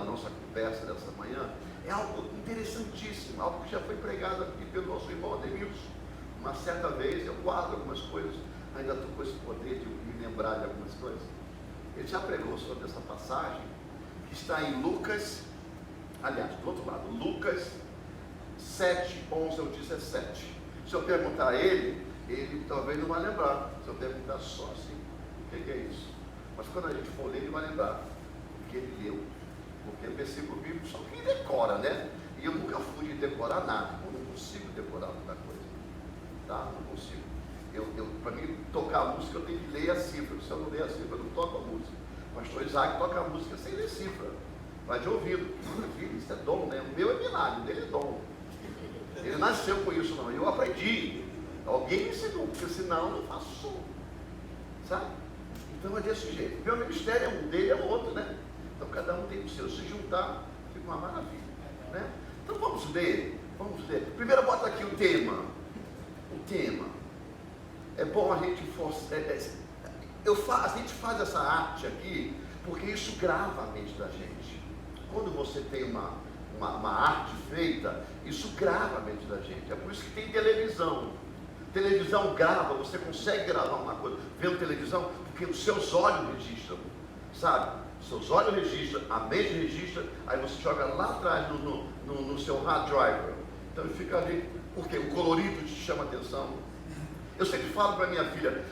da nossa conversa dessa manhã, é algo interessantíssimo, algo que já foi pregado aqui pelo nosso irmão Ademilson. Uma certa vez, eu guardo algumas coisas, ainda estou com esse poder de me lembrar de algumas coisas. Ele já pregou sobre essa passagem, que está em Lucas, aliás, do outro lado, Lucas 7, 11 ao 17. Se eu perguntar a ele talvez não vai lembrar. Se eu perguntar só assim, o que é isso? Mas quando a gente for ler, ele vai lembrar o que ele leu. Porque o versículo bíblico só quem decora, né? E eu nunca fui de decorar nada. Eu não consigo decorar muita coisa. Tá? Não consigo. Para mim, tocar a música, eu tenho que ler a cifra. Se eu não ler a cifra, eu não toco a música. O pastor Isaac toca a música sem ler cifra. Vai de ouvido. Filho, isso é dom, né? O meu é milagre, o dele é dom. Ele nasceu com isso, não. Eu aprendi. Alguém me ensinou, porque senão eu não faço som. Sabe? Então é desse jeito. Meu ministério é um, dele é outro, né? Então cada um tem o seu. Se juntar, fica uma maravilha. Né? Então vamos ler. Primeiro bota aqui o tema. O tema. É bom a gente forçar. A gente faz essa arte aqui porque isso grava a mente da gente. Quando você tem uma arte feita, isso grava a mente da gente. É por isso que tem televisão. Televisão grava, você consegue gravar uma coisa vendo televisão, porque os seus olhos registram, sabe? Seus olhos registram, a mente registra, aí você joga lá atrás no seu hard drive. Então ele fica ali, porque o colorido te chama a atenção. Eu sempre falo para minha filha,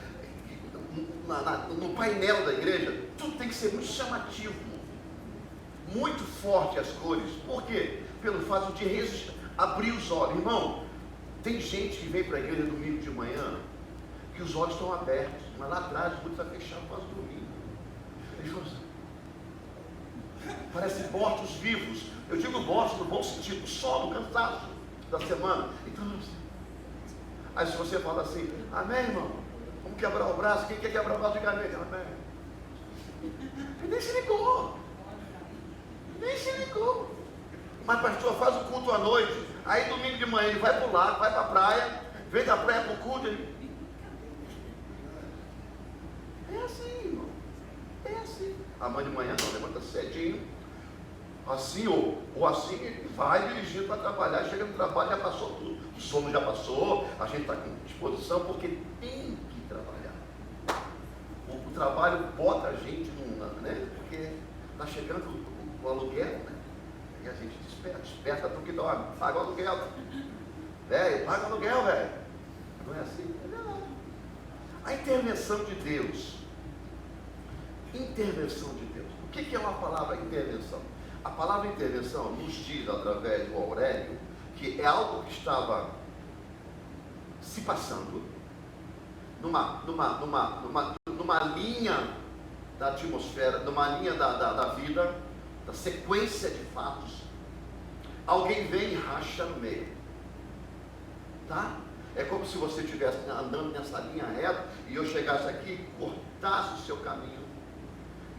no painel da igreja, tudo tem que ser muito chamativo, muito forte as cores. Por quê? Pelo fato de abrir os olhos. Irmão, tem gente que vem para a igreja domingo de manhã, que os olhos estão abertos, mas lá atrás o olho está fechado quase dormindo. Eles falam assim, parecem mortos vivos. Eu digo mortos no bom sentido, sono, cansaço da semana. Então, aí se você fala assim, amém, irmão, vamos quebrar o braço, quem quer quebrar o braço de amém? Amém. Ele nem se ligou. Mas pastor, faz o culto à noite. Aí domingo de manhã ele vai para o lago, vai para a praia, vem da praia para o culto. É assim, irmão. É assim. Amanhã de manhã não, levanta cedinho. Assim ou assim, ele vai dirigindo para trabalhar. Chega no trabalho, já passou tudo. O sono já passou, a gente está com disposição, porque tem que trabalhar. O trabalho bota a gente né? Porque está chegando o aluguel, né? E a gente desperta do que dorme, paga o aluguel. Velho, paga o aluguel, velho. Não é assim? É verdade. A intervenção de Deus. Intervenção de Deus. O que é uma palavra intervenção? A palavra intervenção nos diz, através do Aurélio, que é algo que estava se passando numa linha da atmosfera, numa linha da vida, da sequência de fatos. Alguém vem e racha no meio, tá? É como se você estivesse andando nessa linha reta e eu chegasse aqui e cortasse o seu caminho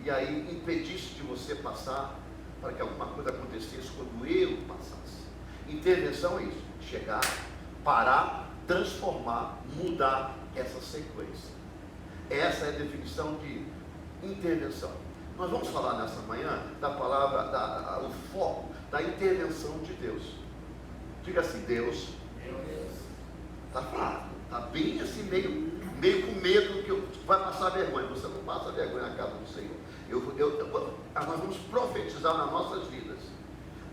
e aí impedisse de você passar para que alguma coisa acontecesse quando eu passasse. Intervenção é isso, chegar, parar, transformar, mudar essa sequência. Essa é a definição de intervenção. Nós vamos falar nessa manhã da palavra, o foco da intervenção de Deus. Diga assim, Deus está fraco, está bem assim, meio com medo que vai passar vergonha. Você não passa vergonha na casa do Senhor. Nós vamos profetizar nas nossas vidas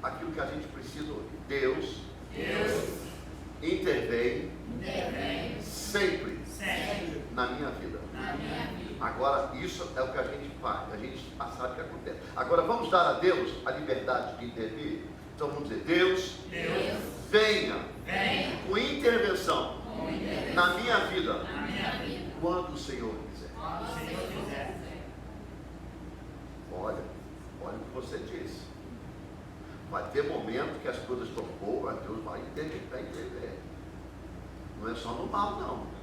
aquilo que a gente precisa ouvir. Deus intervém sempre na minha vida. Agora, isso é o que a gente faz, a gente sabe o que acontece. Agora, vamos dar a Deus a liberdade de intervir? Então, vamos dizer, Deus venha com intervenção na minha vida, quando o Senhor quiser. Olha o que você disse. Vai ter momento que as coisas estão boas, Deus vai intervir. Não é só no mal, não.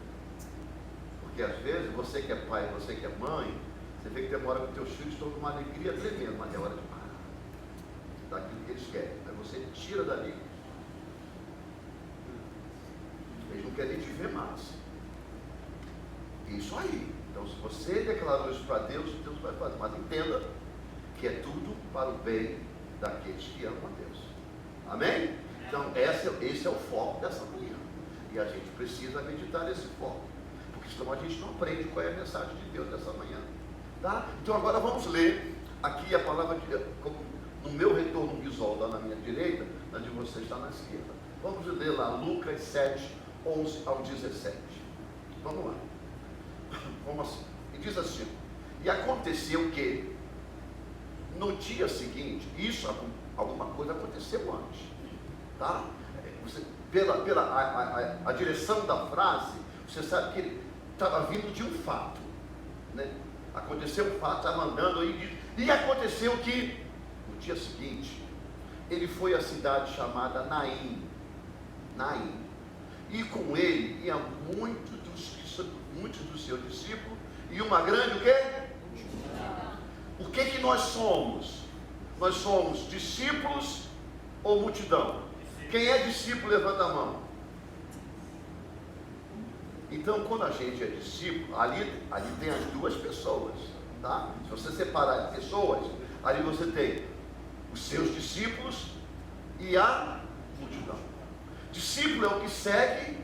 Porque às vezes você que é pai, você que é mãe, você vê que demora que teus filhos estão numa alegria tremenda, mas é hora de parar daquilo que eles querem. Aí você tira dali. Eles não querem te ver mais. Isso aí. Então, se você declarou isso para Deus, Deus vai fazer. Mas entenda que é tudo para o bem daqueles que amam a Deus. Amém? Então, esse é o foco dessa manhã. E a gente precisa meditar nesse foco. Porque senão a gente não aprende qual é a mensagem de Deus dessa manhã. Tá? Então agora vamos ler aqui a palavra de Deus. No meu retorno visual está na minha direita, na de você está na esquerda. Vamos ler lá Lucas 7, 11 ao 17. Vamos lá. Vamos assim. E diz assim: e aconteceu que no dia seguinte, alguma coisa aconteceu antes, tá? Pela direção da frase, você sabe que ele estava vindo de um fato, né? Aconteceu um fato, estava andando aí, e aconteceu que no dia seguinte ele foi à cidade chamada Naim, e com ele iam muitos dos seus discípulos e uma grande o quê? O que nós somos? Nós somos discípulos ou multidão? Quem é discípulo, levanta a mão. Então, quando a gente é discípulo, ali tem as duas pessoas, tá? Se você separar as pessoas, ali você tem os seus discípulos e a multidão. Discípulo é o que segue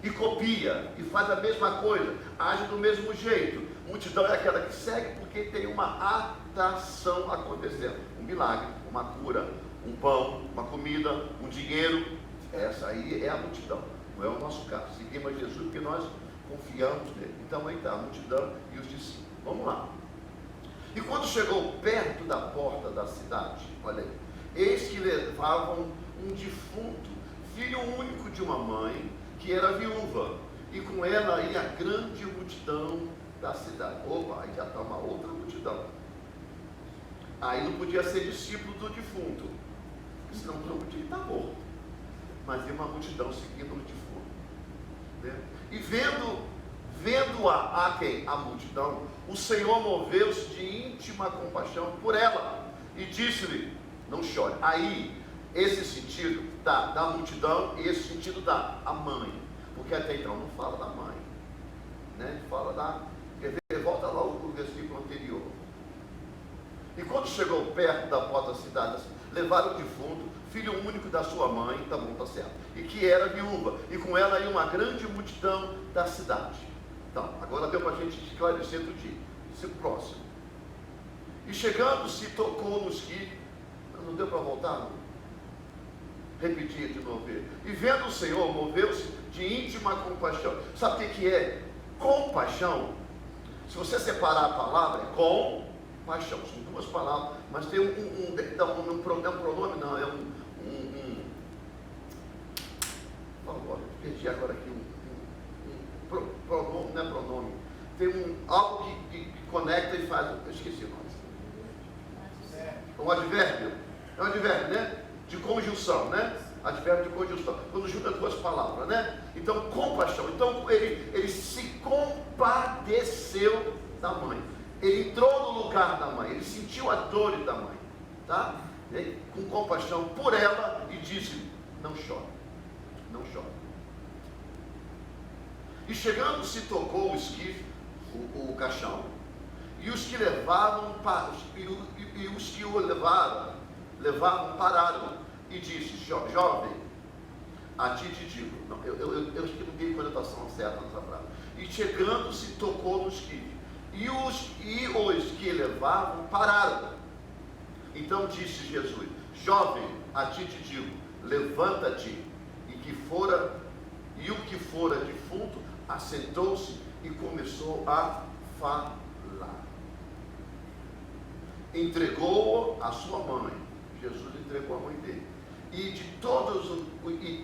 e copia e faz a mesma coisa, age do mesmo jeito. Multidão é aquela que segue porque tem uma atração acontecendo, um milagre, uma cura, um pão, uma comida, um dinheiro. Essa aí é a multidão, não é o nosso caso. Seguimos a Jesus porque nós confiamos nele. Então aí está a multidão e os discípulos. Vamos lá. E quando chegou perto da porta da cidade, olha aí, eis que levavam um defunto, filho único de uma mãe que era viúva, e com ela ia a grande multidão da cidade. Opa, aí já está uma outra multidão. Aí não podia ser discípulo do defunto, senão não podia estar morto. Mas tem uma multidão seguindo o defunto, né? E vendo a quem? A multidão, o Senhor moveu-se de íntima compaixão por ela e disse-lhe: não chore. Aí esse sentido da multidão e esse sentido da a mãe, porque até então não fala da mãe, né? Fala da, quer ver, volta lá o versículo anterior. E quando chegou perto da porta da cidade, levaram o defunto, filho único da sua mãe, tá bom, tá certo, e que era viúva, e com ela ia uma grande multidão da cidade. Então, agora deu para a gente esclarecer do dia. Esse próximo. E chegando, se tocou nos que. Não deu para voltar, não? Repetir de novo. E vendo o Senhor, moveu-se de íntima compaixão. Sabe o que é compaixão? Se você separar a palavra, é compaixão. São duas palavras, mas tem um pronome, não, é perdi agora aqui pronome, não é pronome. Tem algo que conecta e faz. Eu esqueci o nome. Um advérbio. É um advérbio, né? De conjunção, né? Advérbio de conjunção. Quando junta duas palavras, né? Então, compaixão. Então, ele se compadeceu da mãe. Ele entrou no lugar da mãe. Ele sentiu a dor da mãe. Tá? Com compaixão por ela e disse: não chore. Não chore. E chegando se tocou o esquife, o caixão, e os que levavam, e os que o levavam pararam, e disse: jovem, a ti te digo. Não, eu acho que não dei conotação certa nessa frase. E chegando se tocou no esquife, e os que levavam pararam. Então disse Jesus: jovem, a ti te digo, levanta-te. E o que fora defunto assentou-se e começou a falar. Entregou-o à sua mãe. Jesus entregou a mãe dele. E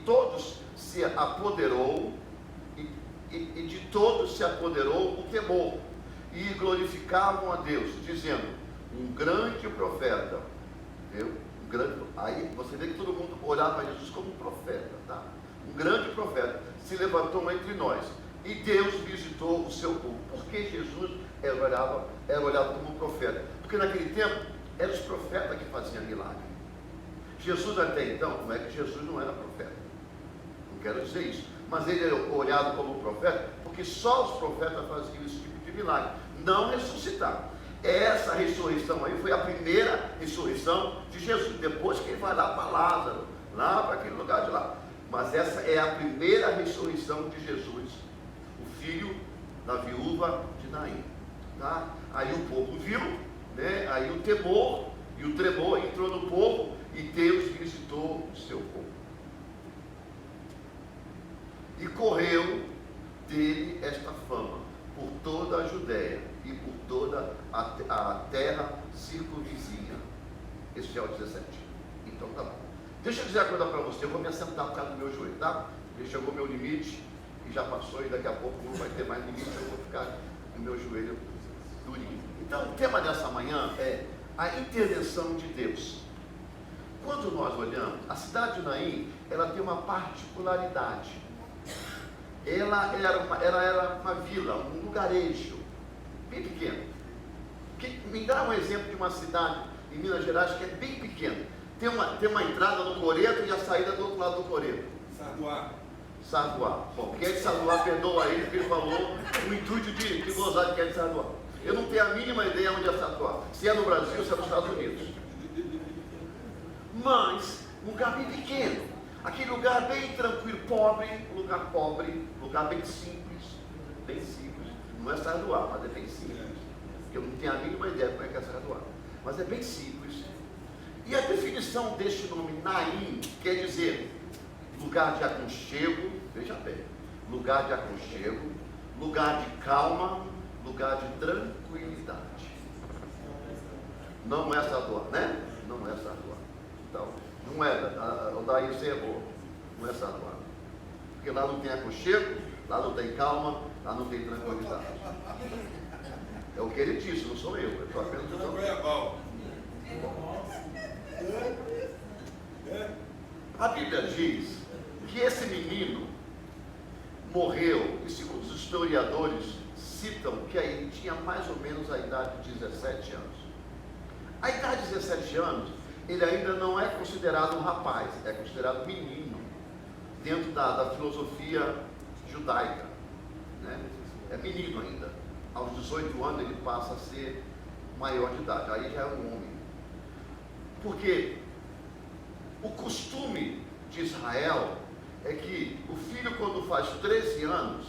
todos se apoderou, e de todos se apoderou o temor, e glorificavam a Deus, dizendo: um grande profeta, viu? Aí você vê que todo mundo olhava para Jesus como um profeta, tá? Um grande profeta se levantou entre nós, e Deus visitou o seu povo. Porque Jesus era olhado como um profeta? Porque naquele tempo eram os profetas que faziam milagre. Jesus até então, não é que Jesus não era profeta, não quero dizer isso, mas ele era olhado como um profeta porque só os profetas faziam esse tipo de milagre, não ressuscitar. Essa ressurreição aí foi a primeira ressurreição de Jesus, depois que ele vai lá para Lázaro, lá para aquele lugar de lá. Mas essa é a primeira ressurreição de Jesus, o filho da viúva de Naim. Tá? Aí o povo viu, né? Aí o temor e o tremor entrou no povo e Deus visitou o seu povo. E correu dele esta fama por toda a Judéia e por toda a terra circunvizinha. Esse é o 17. Então tá bom. Deixa eu dizer uma coisa para você, eu vou me assentar por causa do meu joelho, tá? Ele chegou o meu limite e já passou, e daqui a pouco não vai ter mais limite, eu vou ficar no meu joelho durinho. Então o tema dessa manhã é a intervenção de Deus. Quando nós olhamos, a cidade de Naim, ela tem uma particularidade. Ela era uma vila, um lugarejo, bem pequeno. Me dá um exemplo de uma cidade em Minas Gerais que é bem pequena. Tem uma entrada no coreto e a saída do outro lado do coreto. Sarduá. Bom, quem é de Sarduá, perdoa ele, porque ele falou no intuito de gozar de quem é de Sarduá. Eu não tenho a mínima ideia onde é Sarduá. Se é no Brasil, se é nos Estados Unidos. Mas, um lugar bem pequeno. Aquele lugar bem tranquilo, pobre, lugar bem simples. Bem simples. Não é Sarduá, mas é bem simples. Porque eu não tenho a mínima ideia como é que é Sarduá. Mas é bem simples. E a definição deste nome, Naim, quer dizer lugar de aconchego, veja bem, lugar de aconchego, lugar de calma, lugar de tranquilidade. Não é Sarduá, né? Não é Sarduá. Então, não é, o daí você errou, não é Sarduá. Porque lá não tem aconchego, lá não tem calma, lá não tem tranquilidade. É o que ele disse, não sou eu estou apenas dizendo. A Bíblia diz que esse menino morreu, e segundo os historiadores citam que ele tinha mais ou menos a idade de 17 anos. A idade de 17 anos, ele ainda não é considerado um rapaz, é considerado menino, dentro da filosofia judaica, né? É menino ainda. Aos 18 anos ele passa a ser maior de idade, aí já é um homem. Porque o costume de Israel é que o filho, quando faz 13 anos,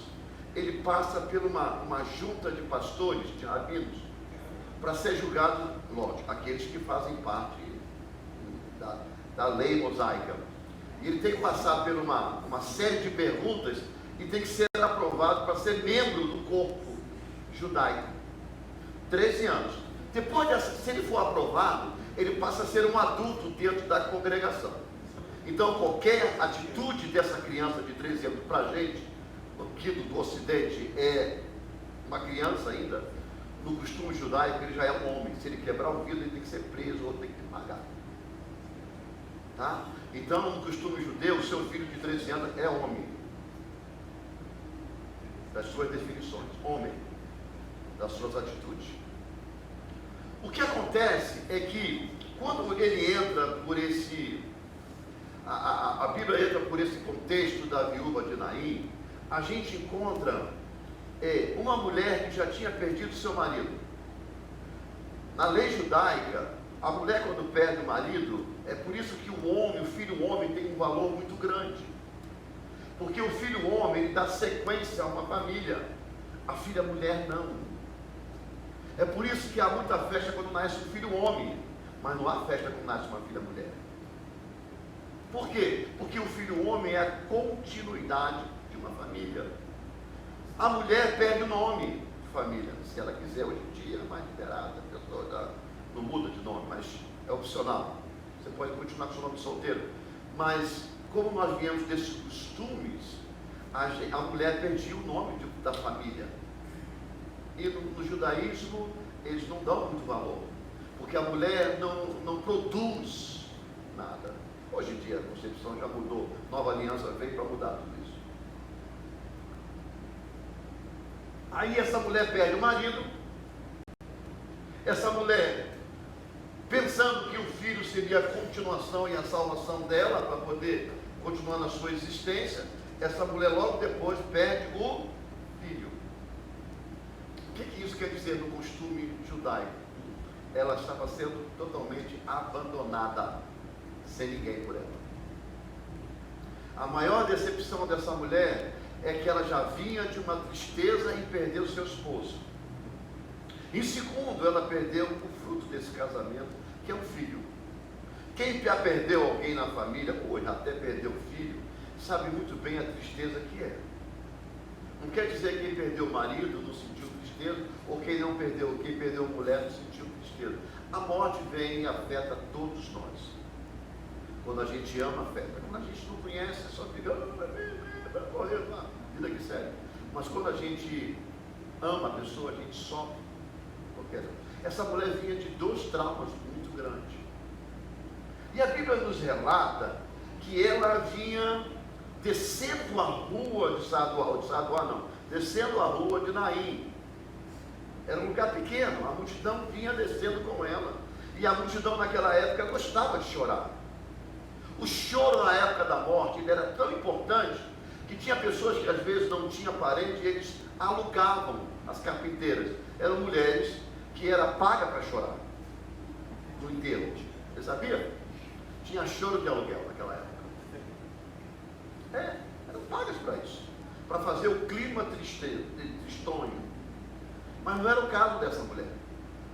ele passa por uma junta de pastores, de rabinos, para ser julgado, lógico, aqueles que fazem parte da lei mosaica. E ele tem que passar por uma série de perguntas e tem que ser aprovado para ser membro do corpo judaico. 13 anos. Depois, se ele for aprovado, ele passa a ser um adulto dentro da congregação. Então, qualquer atitude dessa criança de 13 anos para a gente, aqui do Ocidente, é uma criança ainda, no costume judaico, ele já é um homem. Se ele quebrar o vidro, ele tem que ser preso ou tem que pagar. Tá? Então, no costume judeu, o seu filho de 13 anos é homem. Das suas definições, homem. Das suas atitudes. O que acontece é que, quando ele entra por esse... A Bíblia entra por esse contexto da viúva de Naim, a gente encontra uma mulher que já tinha perdido seu marido. Na lei judaica, a mulher, quando perde o marido, é por isso que o filho homem tem um valor muito grande. Porque o filho homem, ele dá sequência a uma família. A filha mulher não. É por isso que há muita festa quando nasce um filho homem, mas não há festa quando nasce uma filha mulher. Por quê? Porque o filho homem é a continuidade de uma família. A mulher perde o nome de família, se ela quiser. Hoje em dia é mais liberada, a pessoa já não muda de nome, mas é opcional. Você pode continuar com o seu nome solteiro. Mas, como nós viemos desses costumes, a mulher perdia o nome da família. E no judaísmo, eles não dão muito valor, porque a mulher não produz nada. Hoje em dia a concepção já mudou, nova aliança veio para mudar tudo isso. Aí essa mulher perde o marido, essa mulher, pensando que o filho seria a continuação e a salvação dela, para poder continuar na sua existência, essa mulher logo depois perde o filho. O que isso quer dizer no costume judaico? ela estava sendo totalmente abandonada, sem ninguém por ela. A maior decepção dessa mulher é que ela já vinha de uma tristeza em perder o seu esposo. Em segundo, ela perdeu o fruto desse casamento, que é o filho. Quem já perdeu alguém na família, ou até perdeu o filho, sabe muito bem a tristeza que é. Não quer dizer que quem perdeu o marido não sentiu tristeza, ou quem não perdeu, quem perdeu a mulher não sentiu tristeza. A morte vem e afeta todos nós. Quando a gente ama, afeta. Quando a gente não conhece, só fica, vai correr lá, vida que segue. Mas quando a gente ama a pessoa, a gente sofre. Essa mulher vinha de 2 traumas muito grandes. E a Bíblia nos relata que ela vinha descendo a rua de Sadoá, descendo a rua de Naim. Era um lugar pequeno, a multidão vinha descendo com ela. E a multidão naquela época gostava de chorar. O choro na época da morte ele era tão importante que tinha pessoas que às vezes não tinham parente e eles alugavam as carpinteiras. Eram mulheres que era paga para chorar no enterro. Você sabia? Tinha choro de aluguel naquela época. Eram pagas para isso, para fazer o clima tristonho. Mas não era o caso dessa mulher.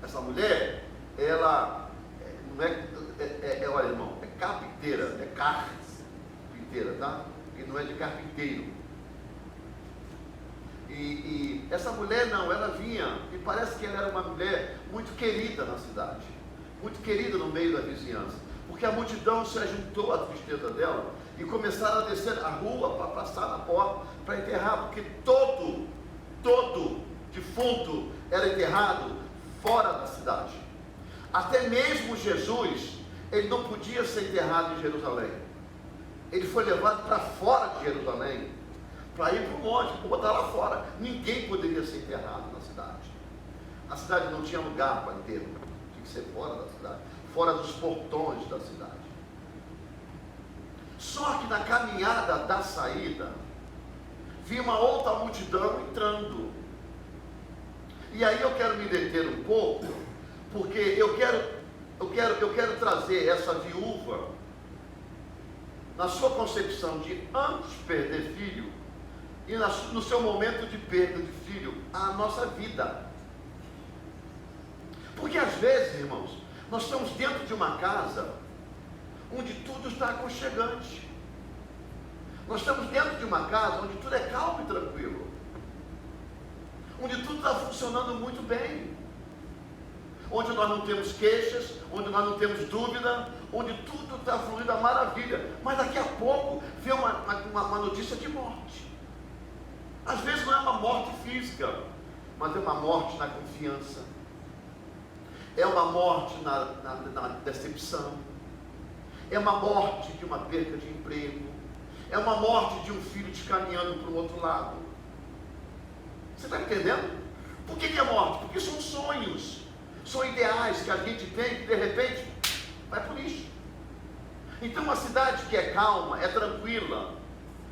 Essa mulher, ela não olha, irmão, é carpinteira, é carpinteira, tá? E não é de carpinteiro. E essa mulher não, ela vinha, e parece que ela era uma mulher muito querida na cidade, muito querida no meio da vizinhança, porque a multidão se ajuntou à tristeza dela e começaram a descer a rua para passar na porta, para enterrar, porque todo defunto era enterrado fora da cidade. Até mesmo Jesus, ele não podia ser enterrado em Jerusalém. Ele foi levado para fora de Jerusalém, para ir para o monte, para botar lá fora. Ninguém poderia ser enterrado na cidade. A cidade não tinha lugar para enterro, tinha que ser fora da cidade, fora dos portões da cidade. Só que na caminhada da saída, vi uma outra multidão entrando. E aí eu quero me deter um pouco, porque eu quero trazer essa viúva, na sua concepção de antes perder filho, e no seu momento de perda de filho, a nossa vida. Porque às vezes, irmãos, nós estamos dentro de uma casa onde tudo está aconchegante. Nós estamos dentro de uma casa onde tudo é calmo e tranquilo, onde tudo está funcionando muito bem, onde nós não temos queixas, onde nós não temos dúvida, onde tudo está fluindo a maravilha. Mas daqui a pouco vem uma notícia de morte. Às vezes não é uma morte física, mas é uma morte na confiança, é uma morte na decepção, é uma morte de uma perda de emprego, é uma morte de um filho te caminhando para o outro lado. Você está entendendo? Por que é morte? Porque são sonhos, são ideais que a gente tem que de repente vai para o lixo. Então uma cidade que é calma, é tranquila,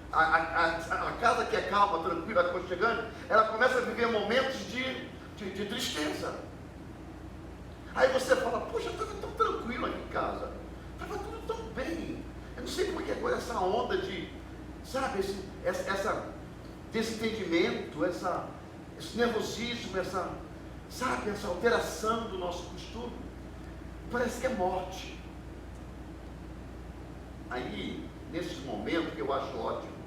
a casa que é calma, tranquila, aconchegante, ela começa a viver momentos de tristeza. Aí você fala, poxa, estava tão tranquilo aqui em casa, estava tudo tão bem. Eu não sei por que agora essa onda de, sabe, essa desentendimento, esse nervosismo, essa alteração do nosso costume, parece que é morte. Aí, nesses momentos que eu acho ótimo,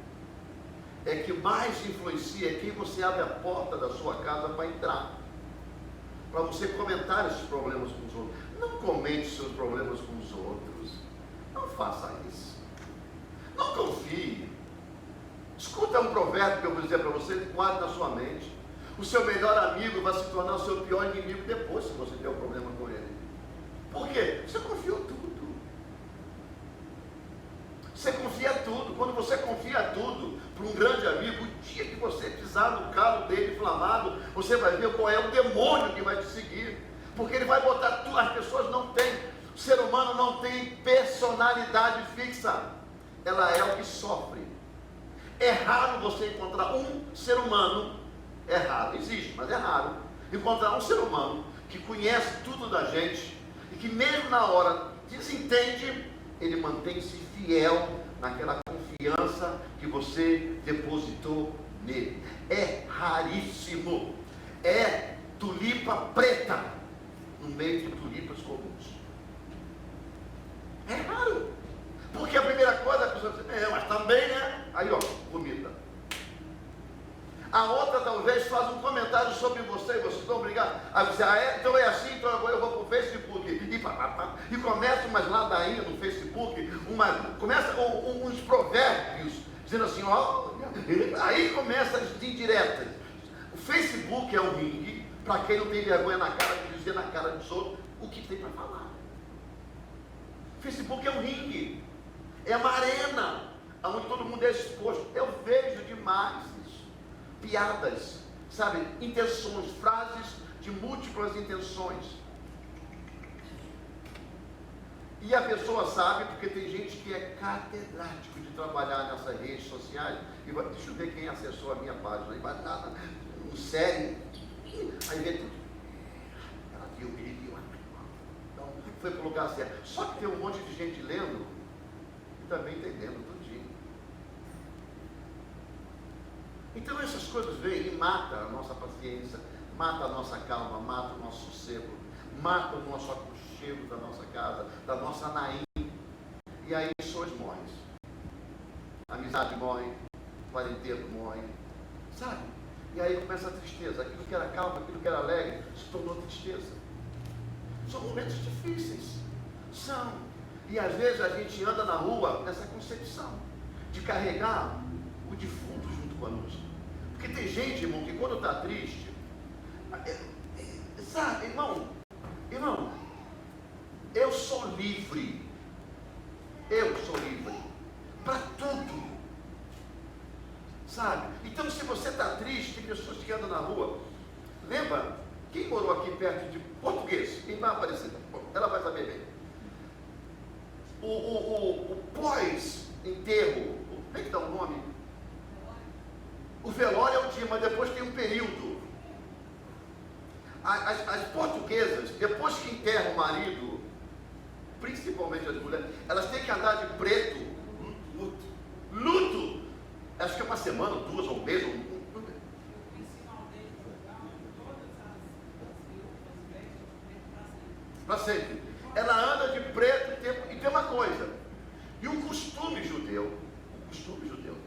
é que mais influencia quem você abre a porta da sua casa para entrar, para você comentar esses problemas com os outros. Não comente seus problemas com os outros, não faça isso, não confie. Escuta um provérbio que eu vou dizer para você, guarde na sua mente. O seu melhor amigo vai se tornar o seu pior inimigo depois, se você der um problema com ele. Por quê? Você confiou tudo. Você confia tudo. Quando você confia tudo para um grande amigo, o dia que você pisar no calo dele inflamado, você vai ver qual é o demônio que vai te seguir. Porque ele vai botar tudo. As pessoas não têm, o ser humano não tem personalidade fixa. Ela é o que sofre. É raro você encontrar um ser humano, é raro, existe, mas é raro, encontrar um ser humano que conhece tudo da gente e que mesmo na hora desentende, ele mantém-se fiel naquela confiança que você depositou nele. É raríssimo, é tulipa preta no meio de tulipas comuns. É raro, porque a primeira coisa a pessoa diz, mas também, né? Aí, ó, comida. A outra talvez faz um comentário sobre você e você não obrigado. Aí você, então é assim, então agora eu vou para o Facebook. E começa umas ladainhas no Facebook, começa uns provérbios, dizendo assim, ó, aí começa as indiretas. O Facebook é um ringue para quem não tem vergonha na cara de dizer na cara dos outros o que tem para falar. O Facebook é um ringue, é uma arena, onde todo mundo é exposto. Eu vejo demais isso. Piadas, sabe, intenções, frases de múltiplas intenções. E a pessoa sabe, porque tem gente que é catedrático de trabalhar nessas redes sociais, e vai, deixa eu ver quem acessou a minha página, e vai estar no série, aí vê tudo. Ela viu, ele viu, então foi para o lugar certo. Só que tem um monte de gente lendo, e também entendendo tudinho. Então essas coisas vêm e matam a nossa paciência, mata a nossa calma, mata o nosso sossego, mata o nosso aconchego da nossa casa, da nossa Naim. E aí pessoas morrem. A amizade morre, o parentesco morre, sabe? E aí começa a tristeza. Aquilo que era calma, aquilo que era alegre, se tornou tristeza. São momentos difíceis. São. E às vezes a gente anda na rua nessa concepção de carregar o defunto junto conosco. Porque tem gente, irmão, que quando está triste, sabe, irmão, eu sou livre. Eu sou livre para tudo. Sabe? Então, se você está triste, tem pessoas que andam na rua. Lembra? Quem morou aqui perto de Português? Quem vai aparecer? Ela vai saber bem. O pós-enterro, como é que dá o nome? O velório é o dia, mas depois tem um período. As portuguesas, depois que enterram o marido, principalmente as mulheres, elas têm que andar de preto, luto. Acho que é uma semana, 2 ou um mês. Para sempre. Ela anda de preto e tem uma coisa. E o costume judeu,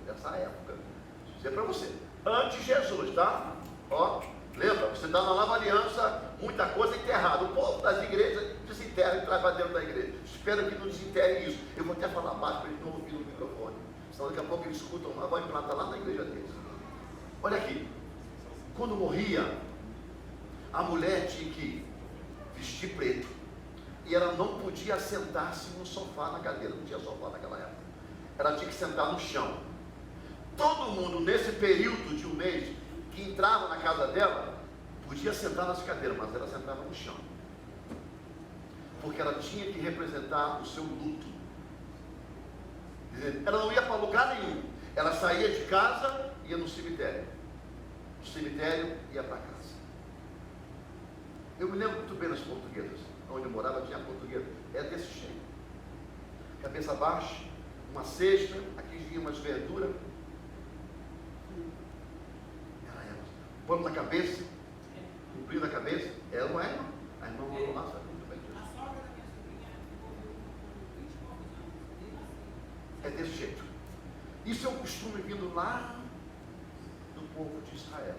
dessa época, vou dizer para você, antes de Jesus, tá? Ó, lembra, você está na nova aliança, muita coisa enterrada. O povo das igrejas desenterra e traz para dentro da igreja. Espero que não desenterre isso. Eu vou até falar baixo para eles não ouvirem no microfone. Senão daqui a pouco eles escutam lá, vão implantar lá na igreja deles. Olha aqui, quando morria, a mulher tinha que vestir preto. E ela não podia sentar-se no sofá, na cadeira. Não tinha sofá naquela época. Ela tinha que sentar no chão. Todo mundo, nesse período de um mês, que entrava na casa dela, podia sentar nas cadeiras, mas ela sentava no chão. Porque ela tinha que representar o seu luto. Ela não ia para lugar nenhum. Ela saía de casa e ia no cemitério. Do cemitério ia para casa. Eu me lembro muito bem das portuguesas. Onde eu morava tinha portuguesa. É desse jeito. Cabeça baixa, uma cesta, aqui vinha umas verduras. Pano na cabeça, comprindo a cabeça. Ela não é, irmã. A irmã morou lá, sabe muito bem disso. A sogra da minha sobrinha ficou 20 e poucos anos. É desse jeito. Isso é um costume vindo lá do povo de Israel.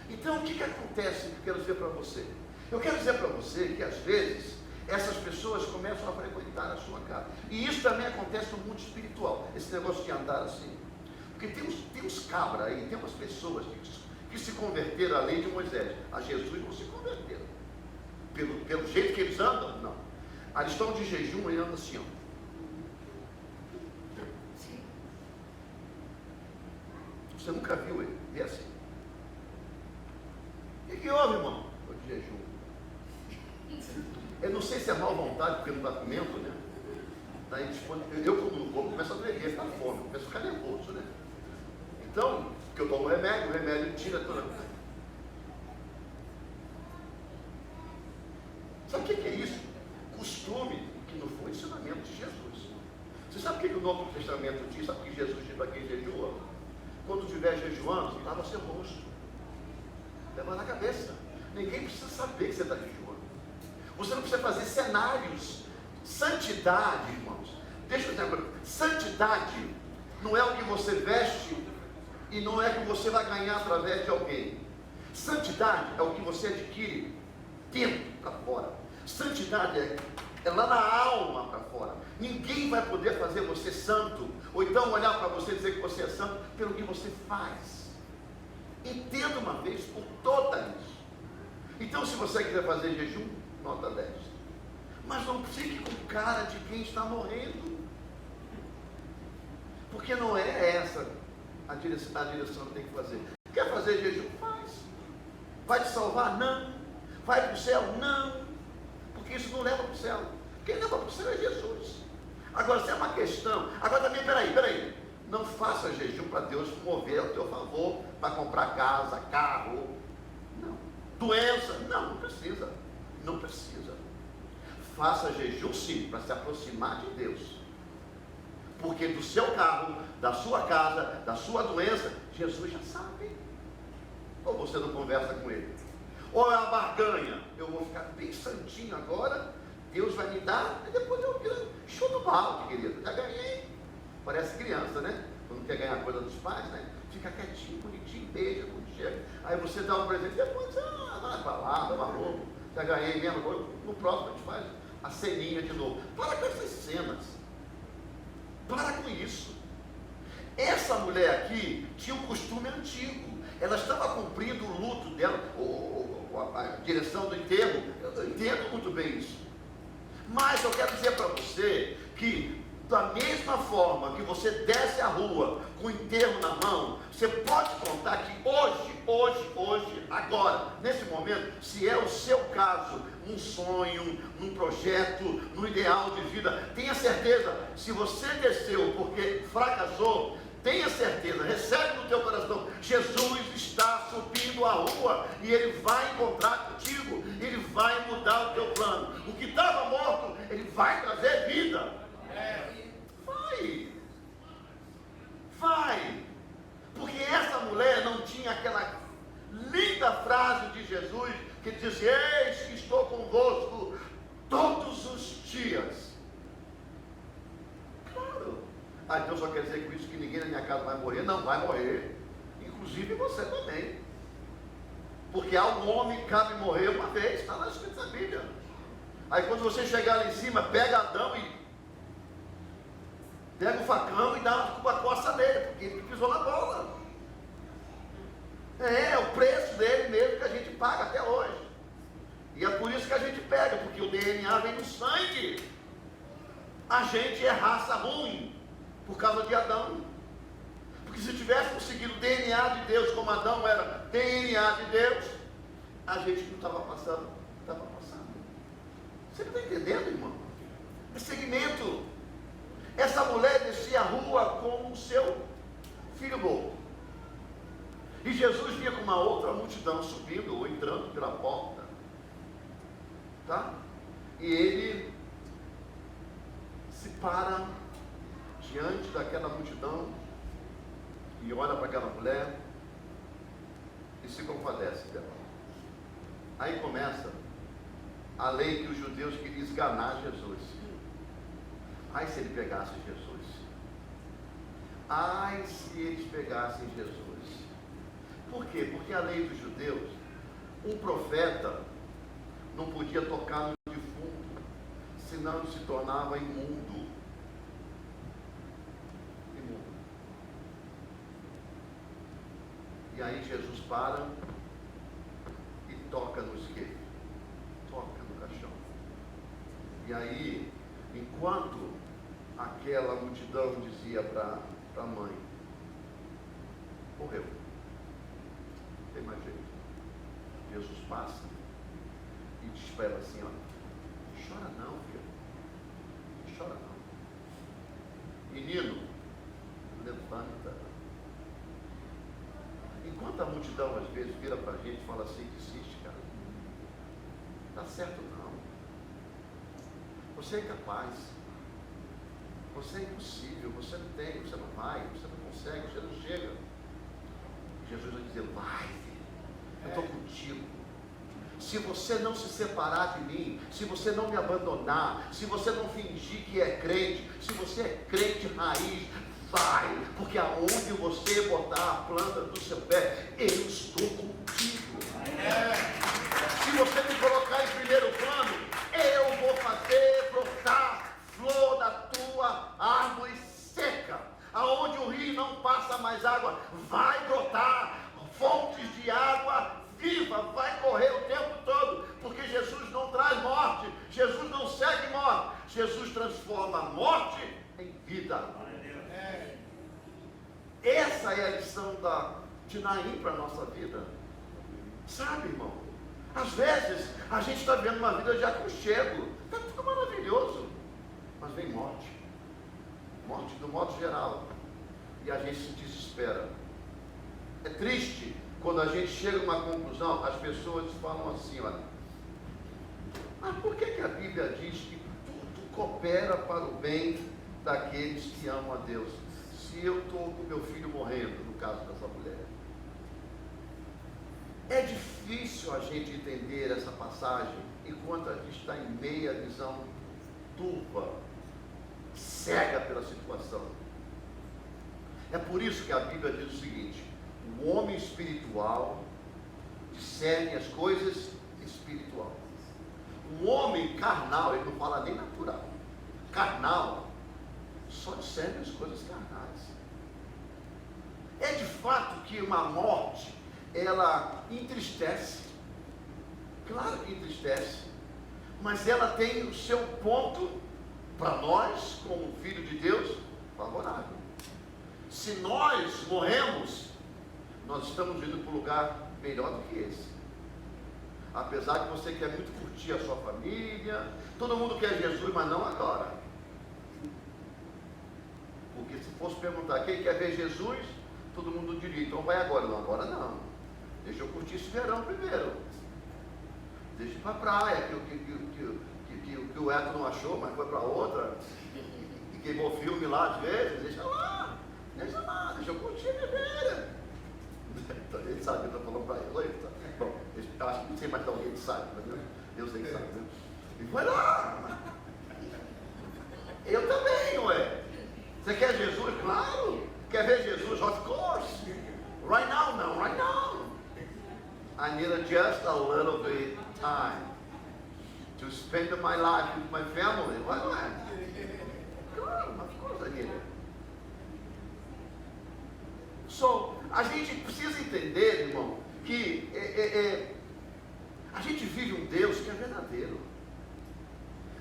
Então, o que acontece que eu quero dizer para você? Eu quero dizer para você que, às vezes, essas pessoas começam a frequentar a sua casa. E isso também acontece no mundo espiritual, esse negócio de andar assim. Porque tem uns cabras aí, tem umas pessoas que se converteram à lei de Moisés. A Jesus não se converteram. Pelo jeito que eles andam, não. Eles estão de jejum e andam assim, ó. Você nunca viu ele? É assim. O que houve, irmão? Estou de jejum. Eu não sei se é mal vontade, porque não está comendo, né? Daí, eu quando como, começo a tremer, ficar fome, começo a ficar nervoso, né? Então, porque eu tomo remédio, o remédio tira toda. que o Novo Testamento diz? Sabe o que Jesus diz para quem jejua? Quando estiver jejuando, lava seu rosto. Leva na cabeça. Ninguém precisa saber que você está jejuando. Você não precisa fazer cenários. Santidade, irmãos. Deixa eu dizer uma coisa. Santidade não é o que você veste e não é o que você vai ganhar através de alguém. Santidade é o que você adquire dentro para fora. Santidade é lá na alma para fora. Ninguém vai poder fazer você santo, ou então olhar para você e dizer que você é santo pelo que você faz. Entenda uma vez por todas. Então, se você quiser fazer jejum, nota 10. Mas não fique com cara de quem está morrendo, porque não é essa a direção que tem que fazer. Quer fazer jejum? Faz. Vai te salvar? Não. Vai para o céu? Não. Porque isso não leva para o céu. Quem leva para o céu é Jesus. Agora, se é uma questão... Agora também, peraí. Não faça jejum para Deus mover ao teu favor, para comprar casa, carro. Não. Doença? Não precisa. Não precisa. Faça jejum sim, para se aproximar de Deus. Porque do seu carro, da sua casa, da sua doença, Jesus já sabe. Ou você não conversa com ele? Ou é uma barganha? Eu vou ficar bem santinho agora, Deus vai me dar, e depois eu viro show do balde, querido. Já ganhei. Parece criança, né? Quando quer ganhar coisa dos pais, né? Fica quietinho, bonitinho, beija quando chega. Aí você dá um presente, depois, vai pra lá, vai maluco. Já ganhei mesmo, no próximo a gente faz a ceninha de novo. Para com essas cenas. Para com isso. Essa mulher aqui tinha um costume antigo. Ela estava cumprindo o luto dela, a direção do enterro. Eu entendo muito bem isso. Mas eu quero dizer para você que da mesma forma que você desce a rua com o enterro na mão, você pode contar que hoje, agora, nesse momento, se é o seu caso, num sonho, num projeto, num ideal de vida, tenha certeza, se você desceu porque fracassou, tenha certeza, recebe no teu coração, Jesus está subindo a rua e Ele vai encontrar contigo, Ele vai mudar o teu plano. O que estava morto, Ele vai trazer vida. Vai, porque essa mulher não tinha aquela linda frase de Jesus que diz: eis que estou convosco todos os dias. Claro. Então só quer dizer com isso que ninguém na minha casa vai morrer? Não, vai morrer, inclusive você também, porque ao homem cabe morrer uma vez, está lá escrito na Bíblia. Aí quando você chegar lá em cima, pega Adão e pega o facão e dá uma coça nele, porque ele pisou na bola. É o preço dele mesmo que a gente paga até hoje. E é por isso que a gente pega, porque o DNA vem no sangue. A gente é raça ruim por causa de Adão. Porque se tivéssemos seguido o DNA de Deus como Adão era DNA de Deus, a gente não estava passando. Você não está entendendo, irmão? É segmento. Essa mulher descia a rua com o seu filho morto. E Jesus vinha com uma outra multidão subindo ou entrando pela porta. Tá? E ele se para diante daquela multidão e olha para aquela mulher e se compadece dela. Aí começa a lei que os judeus queriam esganar Jesus. Ai, se ele pegasse Jesus. Ai, se eles pegassem Jesus. Por quê? Porque a lei dos judeus, um profeta não podia tocar no defunto, senão ele se tornava imundo. E aí Jesus para e toca no esquerdo, toca no caixão. E aí, enquanto aquela multidão dizia para a mãe: morreu, não tem mais jeito. Jesus passa e diz para ela assim: olha, chora não, filho, chora não. Menino, levanta. Enquanto a multidão às vezes vira para a gente e fala assim: desiste, cara, não dá certo não, você é capaz, você é impossível, você não tem, você não vai, você não consegue, você não chega. Jesus vai dizer, vai, filho, eu estou contigo. Se você não se separar de mim, se você não me abandonar, se você não fingir que é crente, se você é crente raiz, vai, porque aonde você botar a planta do seu pé, eu estou contigo. Se você me colocar em primeiro plano, eu vou fazer brotar flor da tua árvore seca. Aonde o rio não passa mais água, vai brotar fontes de água viva, vai correr o tempo todo, porque Jesus não traz morte, Jesus não segue morte, Jesus transforma a morte em vida. Essa é a lição de Naim para a nossa vida. Sabe, irmão, às vezes a gente está vendo uma vida de aconchego, está tudo maravilhoso, mas vem morte do modo geral, e a gente se desespera. É triste quando a gente chega a uma conclusão, as pessoas falam assim, olha, mas por que a Bíblia diz que tudo coopera para o bem daqueles que amam a Deus? Se eu estou com meu filho morrendo, no caso dessa mulher. É difícil a gente entender essa passagem enquanto a gente está em meia visão turva, cega pela situação. É por isso que a Bíblia diz o seguinte: o homem espiritual discerne as coisas espirituais. O homem carnal, ele não fala nem natural, carnal, só discerne as coisas carnais. É de fato que uma morte, ela entristece, claro que entristece, mas ela tem o seu ponto, para nós, como filho de Deus, favorável. Se nós morremos, nós estamos indo para um lugar melhor do que esse. Apesar que você quer muito curtir a sua família, todo mundo quer Jesus, mas não agora. Porque se fosse perguntar quem quer ver Jesus, todo mundo diria, então vai agora. Não, agora não. Deixa eu curtir esse verão primeiro. Deixa eu ir para a praia, que o Eto não achou, mas foi para outra. E queimou filme lá às vezes. Deixa lá, deixa eu curtir a minha vida. Então, ele sabe, eu estou falando para ele. Bom, eu acho que não sei mais de alguém que sabe, mas eu sei que sabe, né? E foi lá. Eu também, ué. Você quer Jesus? Claro. Quer ver Jesus? Of course. Right now, não. Right now. I need just a little bit time to spend my life with my family. Why not? Claro, of course I need it. So, a gente precisa entender, irmão, que a gente vive um Deus que é verdadeiro.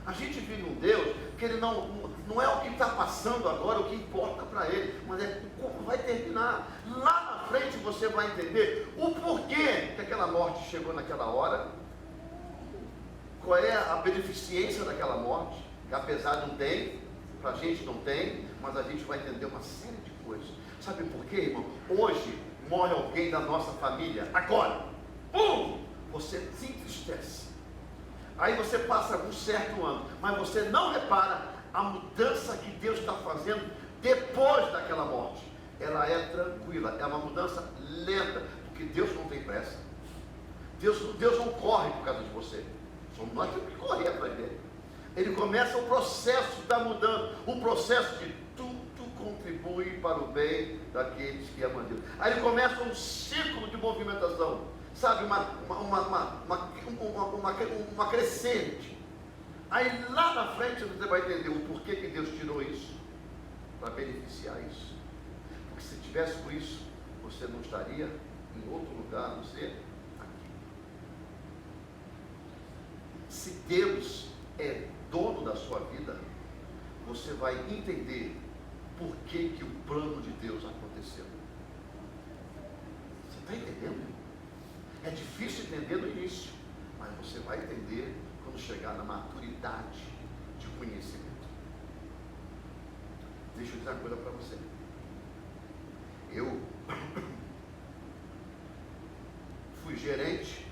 A gente vive um Deus que ele não é o que está passando agora, o que importa para ele, mas é como vai terminar. Lá na frente você vai entender o porquê que aquela morte chegou naquela hora, qual é a beneficência daquela morte, que apesar de não tem, para a gente não tem, mas a gente vai entender uma série de coisas. Sabe por quê, irmão? Hoje morre alguém da nossa família, agora, você se entristece. Aí você passa um certo ano, mas você não repara a mudança que Deus está fazendo depois daquela morte. Ela é tranquila, é uma mudança lenta, porque Deus não tem pressa. Deus não corre por causa de você. Somos nós que temos que correr atrás dele. Ele começa o processo da mudança, o processo de tudo contribui para o bem daqueles que amam a Deus. Aí ele começa um ciclo de movimentação, sabe, uma crescente. Aí lá na frente você vai entender o porquê que Deus tirou isso, para beneficiar isso. Porque se tivesse por isso, você não estaria em outro lugar, a não ser aqui. Se Deus é dono da sua vida, você vai entender por que o plano de Deus aconteceu. Você está entendendo? É difícil entender no início, mas você vai entender quando chegar na maturidade de conhecimento. Deixa eu dizer uma coisa para você. Eu fui gerente,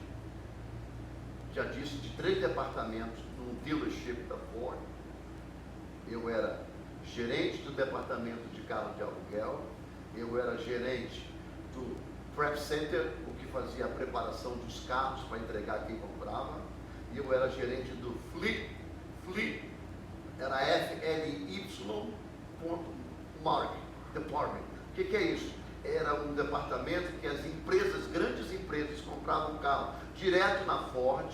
já disse, de 3 departamentos num dealership da Ford. Eu era gerente gerente do departamento de carro de aluguel, eu era gerente do Prep Center, o que fazia a preparação dos carros para entregar quem comprava, e eu era gerente do Fleet, era FLY Department. O que é isso? Era um departamento que as empresas, grandes empresas, compravam carro direto na Ford.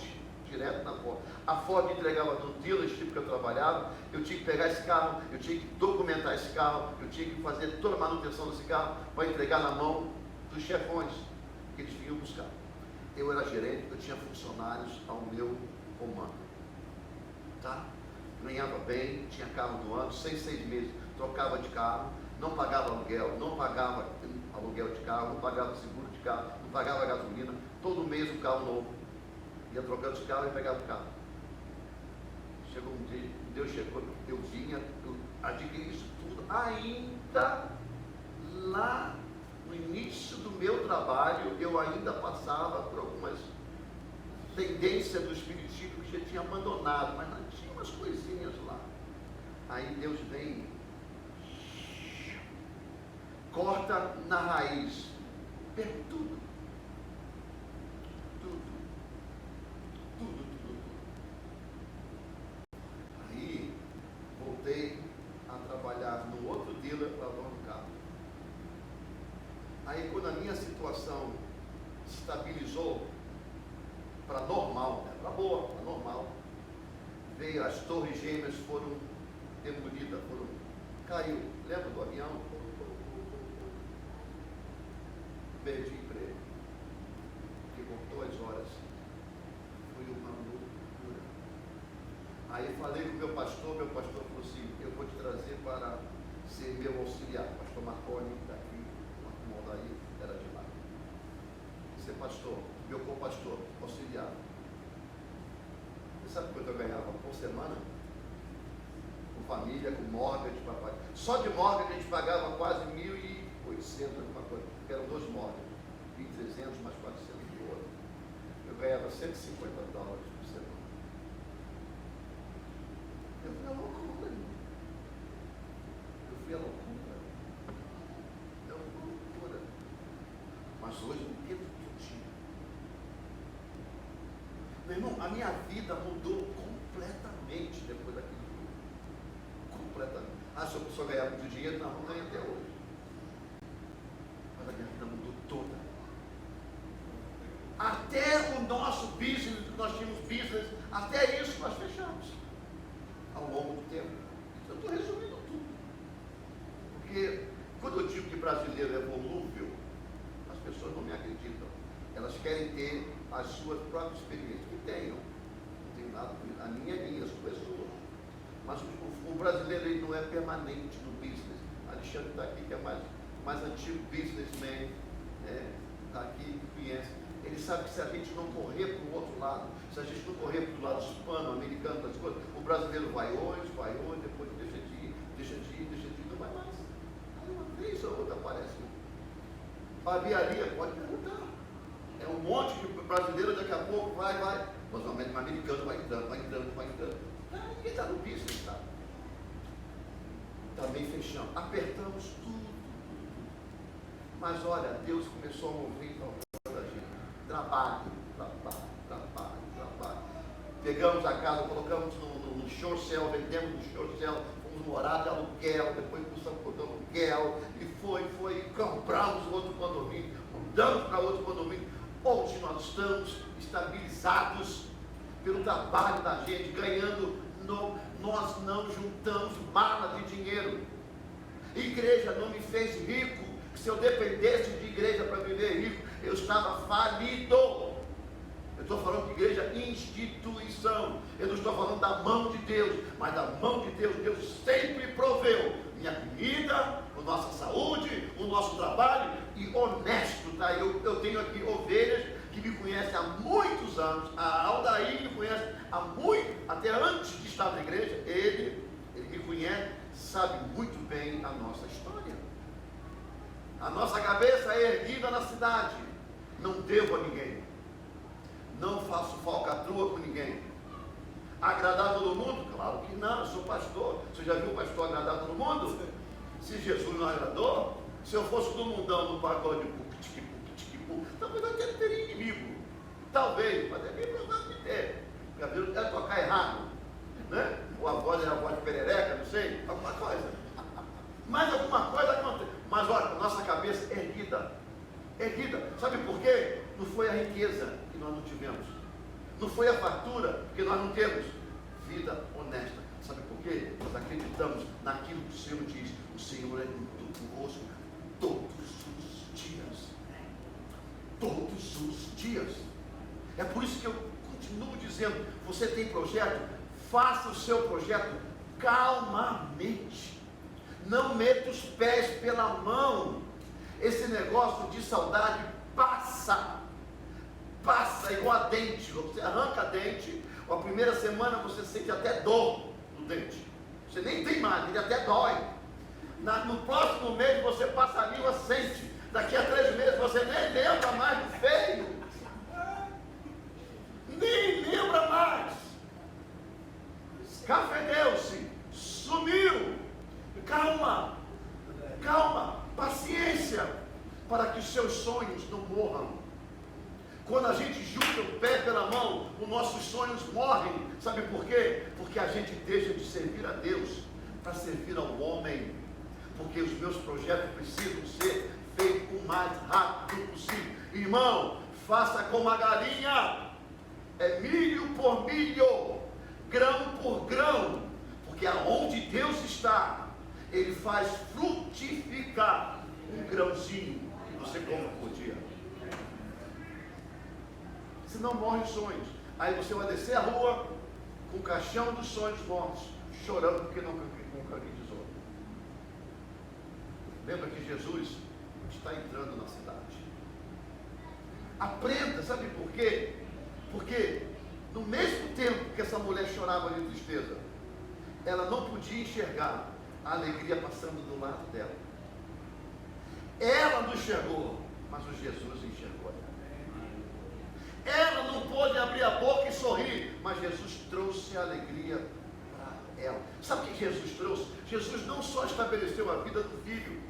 A Ford entregava no dealership que eu trabalhava, eu tinha que pegar esse carro, eu tinha que documentar esse carro, eu tinha que fazer toda a manutenção desse carro para entregar na mão dos chefões que eles vinham buscar. Eu era gerente, eu tinha funcionários ao meu comando, tá? Ganhava bem, tinha carro do ano, 6 meses, trocava de carro, não pagava aluguel, não pagava aluguel de carro, não pagava seguro de carro, não pagava gasolina, todo mês um carro novo, ia trocando de carro e pegava o carro. Chegou um dia, Deus chegou, eu vinha, eu adquiri isso tudo, ainda lá no início do meu trabalho, eu ainda passava por algumas tendências do espiritismo que já tinha abandonado, mas não tinha umas coisinhas lá. Aí Deus vem, corta na raiz, pega tudo. Aí voltei a trabalhar no outro dealer lavando carro. Aí quando a minha situação se estabilizou para normal, né? Para boa, para normal, veio, as torres gêmeas foram demolidas, caiu, lembra do avião? Perdi emprego, que cortou as horas, foi uma loucura. Aí falei com o meu pastor falou assim, eu vou te trazer para ser meu auxiliar. O pastor Marconi, daqui, o Aldair era de lá. Ser pastor, meu co-pastor, auxiliar. Você sabe quanto eu ganhava por semana? Com família, com mortgage, papai. Só de mortgage a gente pagava quase 1.800, alguma coisa. Eram 2 mortgages, 1.300 mais 400 de ouro. Eu ganhava $150 por semana. Eu fui a loucura, irmão. É uma loucura. Mas hoje eu entendo o que eu tinha. Meu irmão, a minha vida mudou completamente depois daquilo. Completamente. Se eu só ganhar muito dinheiro, não ganho até hoje. Mas a minha vida mudou toda. Até o nosso business, nós tínhamos business, até isso nós fechamos. Ao longo do tempo. Eu estou resumindo tudo. Porque quando eu digo que brasileiro é volúvel, as pessoas não me acreditam. Elas querem ter as suas próprias experiências. Que tenham. Não tem nada com isso. A minha é minha, as pessoas. Mas o brasileiro ele não é permanente no business. Alexandre está aqui, que é mais antigo businessman, está aqui, conhece. Ele sabe que se a gente não correr para o outro lado, se a gente não correr para o lado hispano, americano, das coisas, o brasileiro vai hoje, depois deixa de ir, não vai mais. Aí uma vez ou outra aparece. Barbearia, pode perguntar. É um monte de brasileiro, daqui a pouco vai. Mas o americano vai entrando. Ninguém está no business, tá? Também fechamos, apertamos tudo. Mas olha, Deus começou a mover em volta da gente. Trabalho. Pegamos a casa, colocamos no short sale, vendemos no short sale, fomos morar de aluguel, depois começamos por aluguel, e foi, compramos outro condomínio, mudamos para outro condomínio. Hoje nós estamos estabilizados pelo trabalho da gente, ganhando. Nós não juntamos mala de dinheiro. Igreja não me fez rico. Se eu dependesse de igreja para viver rico, eu estava falido. Eu estou falando de igreja instituição. Eu não estou falando da mão de Deus, mas da mão de Deus. Deus sempre proveu minha comida, a nossa saúde, o nosso trabalho, e honesto, tá? Eu tenho aqui ovelhas que me conhecem há muitos anos. A Aldair me conhece há muito, até antes de estar na igreja. Ele me conhece, sabe muito bem a nossa história. A nossa cabeça é erguida na cidade. Não devo a ninguém. Não faço falcatrua com ninguém. Agradar todo mundo? Claro que não, eu sou pastor. Você já viu o pastor agradar todo mundo? não agradou, se eu fosse do mundão, no pagode, talvez eu até teria inimigo. Talvez, mas é bem provável de ter. Já viram que tocar errado, né? Ou a voz era a voz de perereca, não sei, alguma coisa. Mas alguma coisa acontece. Mas olha, nossa cabeça erguida. Erguida. Sabe por quê? Não foi a riqueza que nós não tivemos. Não foi a fartura que nós não temos. Vida honesta. Sabe por quê? Nós acreditamos naquilo que o Senhor diz. O Senhor é conosco todos os dias. Todos os dias. É por isso que eu continuo dizendo, você tem projeto, faça o seu projeto calmamente. Não meta os pés pela mão. Esse negócio de saudade passa igual a dente. Você arranca a dente, a primeira semana você sente até dor no dente. Você nem tem mais, ele até dói. No próximo mês você passa a língua, sente. Daqui a 3 meses você nem lembra mais do feio. Nem lembra mais. Cafedeu-se, sumiu. Calma, paciência, para que os seus sonhos não morram. Quando a gente junta o pé pela mão, os nossos sonhos morrem. Sabe por quê? Porque a gente deixa de servir a Deus para servir ao homem. Porque os meus projetos precisam ser feitos o mais rápido possível. Irmão, faça como a galinha. É milho por milho, grão por grão. Porque aonde Deus está, Ele faz frutificar um grãozinho que você come por dia. Senão morrem os sonhos. Aí você vai descer a rua com o caixão dos sonhos mortos, chorando porque não concretizou. Lembra que Jesus está entrando na cidade. Aprenda, sabe por quê? Porque no mesmo tempo que essa mulher chorava de tristeza, ela não podia enxergar a alegria passando do lado dela. Ela não enxergou, mas o Jesus enxergou ela. Ela não pôde abrir a boca e sorrir, mas Jesus trouxe a alegria para ela. Sabe o que Jesus trouxe? Jesus não só estabeleceu a vida do filho,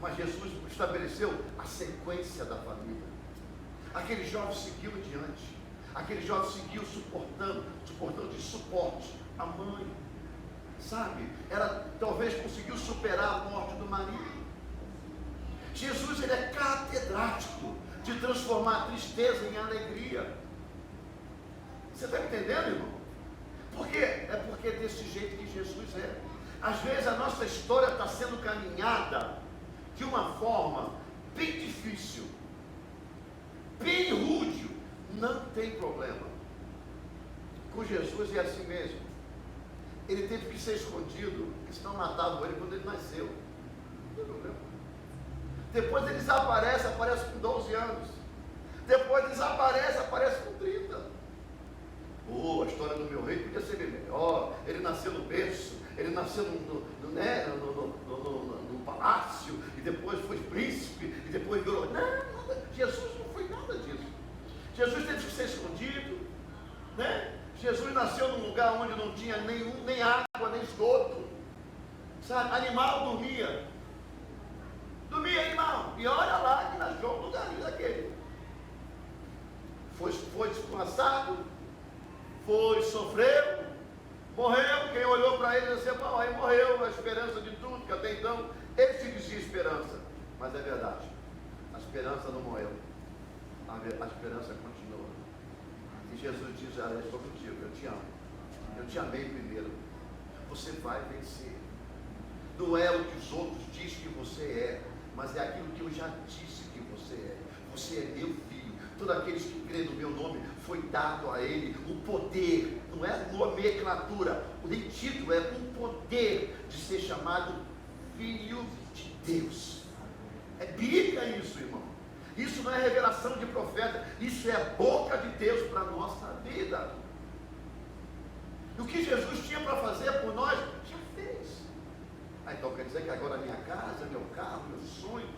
mas Jesus estabeleceu a sequência da família. Aquele jovem seguiu adiante. Aquele jovem seguiu suportando de suporte a mãe. Sabe? Ela talvez conseguiu superar a morte do marido. Jesus, ele é catedrático de transformar a tristeza em alegria. Você está entendendo, irmão? Por quê? É porque é desse jeito que Jesus é. Às vezes a nossa história está sendo caminhada de uma forma bem difícil, bem rude. Não tem problema. Com Jesus é assim mesmo. Ele teve que ser escondido, porque senão matavam ele quando ele nasceu. Não tem problema. Depois ele desaparece, aparece com 12 anos. Depois desaparece, aparece com 30. A história do meu rei podia ser bem melhor. Ele nasceu no berço, ele nasceu no palácio, e depois foi príncipe, e depois virou. Não, Jesus não foi nada disso. Jesus teve que ser escondido, né? Jesus nasceu num lugar onde não tinha nem água, nem esgoto. Sabe? Animal dormia. Dormia animal. E olha lá que nasceu um lugarzinho daquele. Foi desplaçado, sofreu, morreu. Quem olhou para ele disse: bom, aí morreu a esperança de tudo, que até então ele se dizia esperança. Mas é verdade, a esperança não morreu, a esperança continua. E Jesus diz: eu estou contigo, eu te amo, eu te amei primeiro, você vai vencer. Não é o que os outros dizem que você é, mas é aquilo que eu já disse que você é. Você é meu filho. Todos aqueles que creem no meu nome, foi dado a ele o poder, não é nomenclatura, o título é um poder de ser chamado filho de Deus. É Bíblia isso, irmão. Isso não é revelação de profeta, isso é a boca de Deus para a nossa vida. O que Jesus tinha para fazer por nós, já fez. Então quer dizer que agora minha casa, meu carro, meu sonho,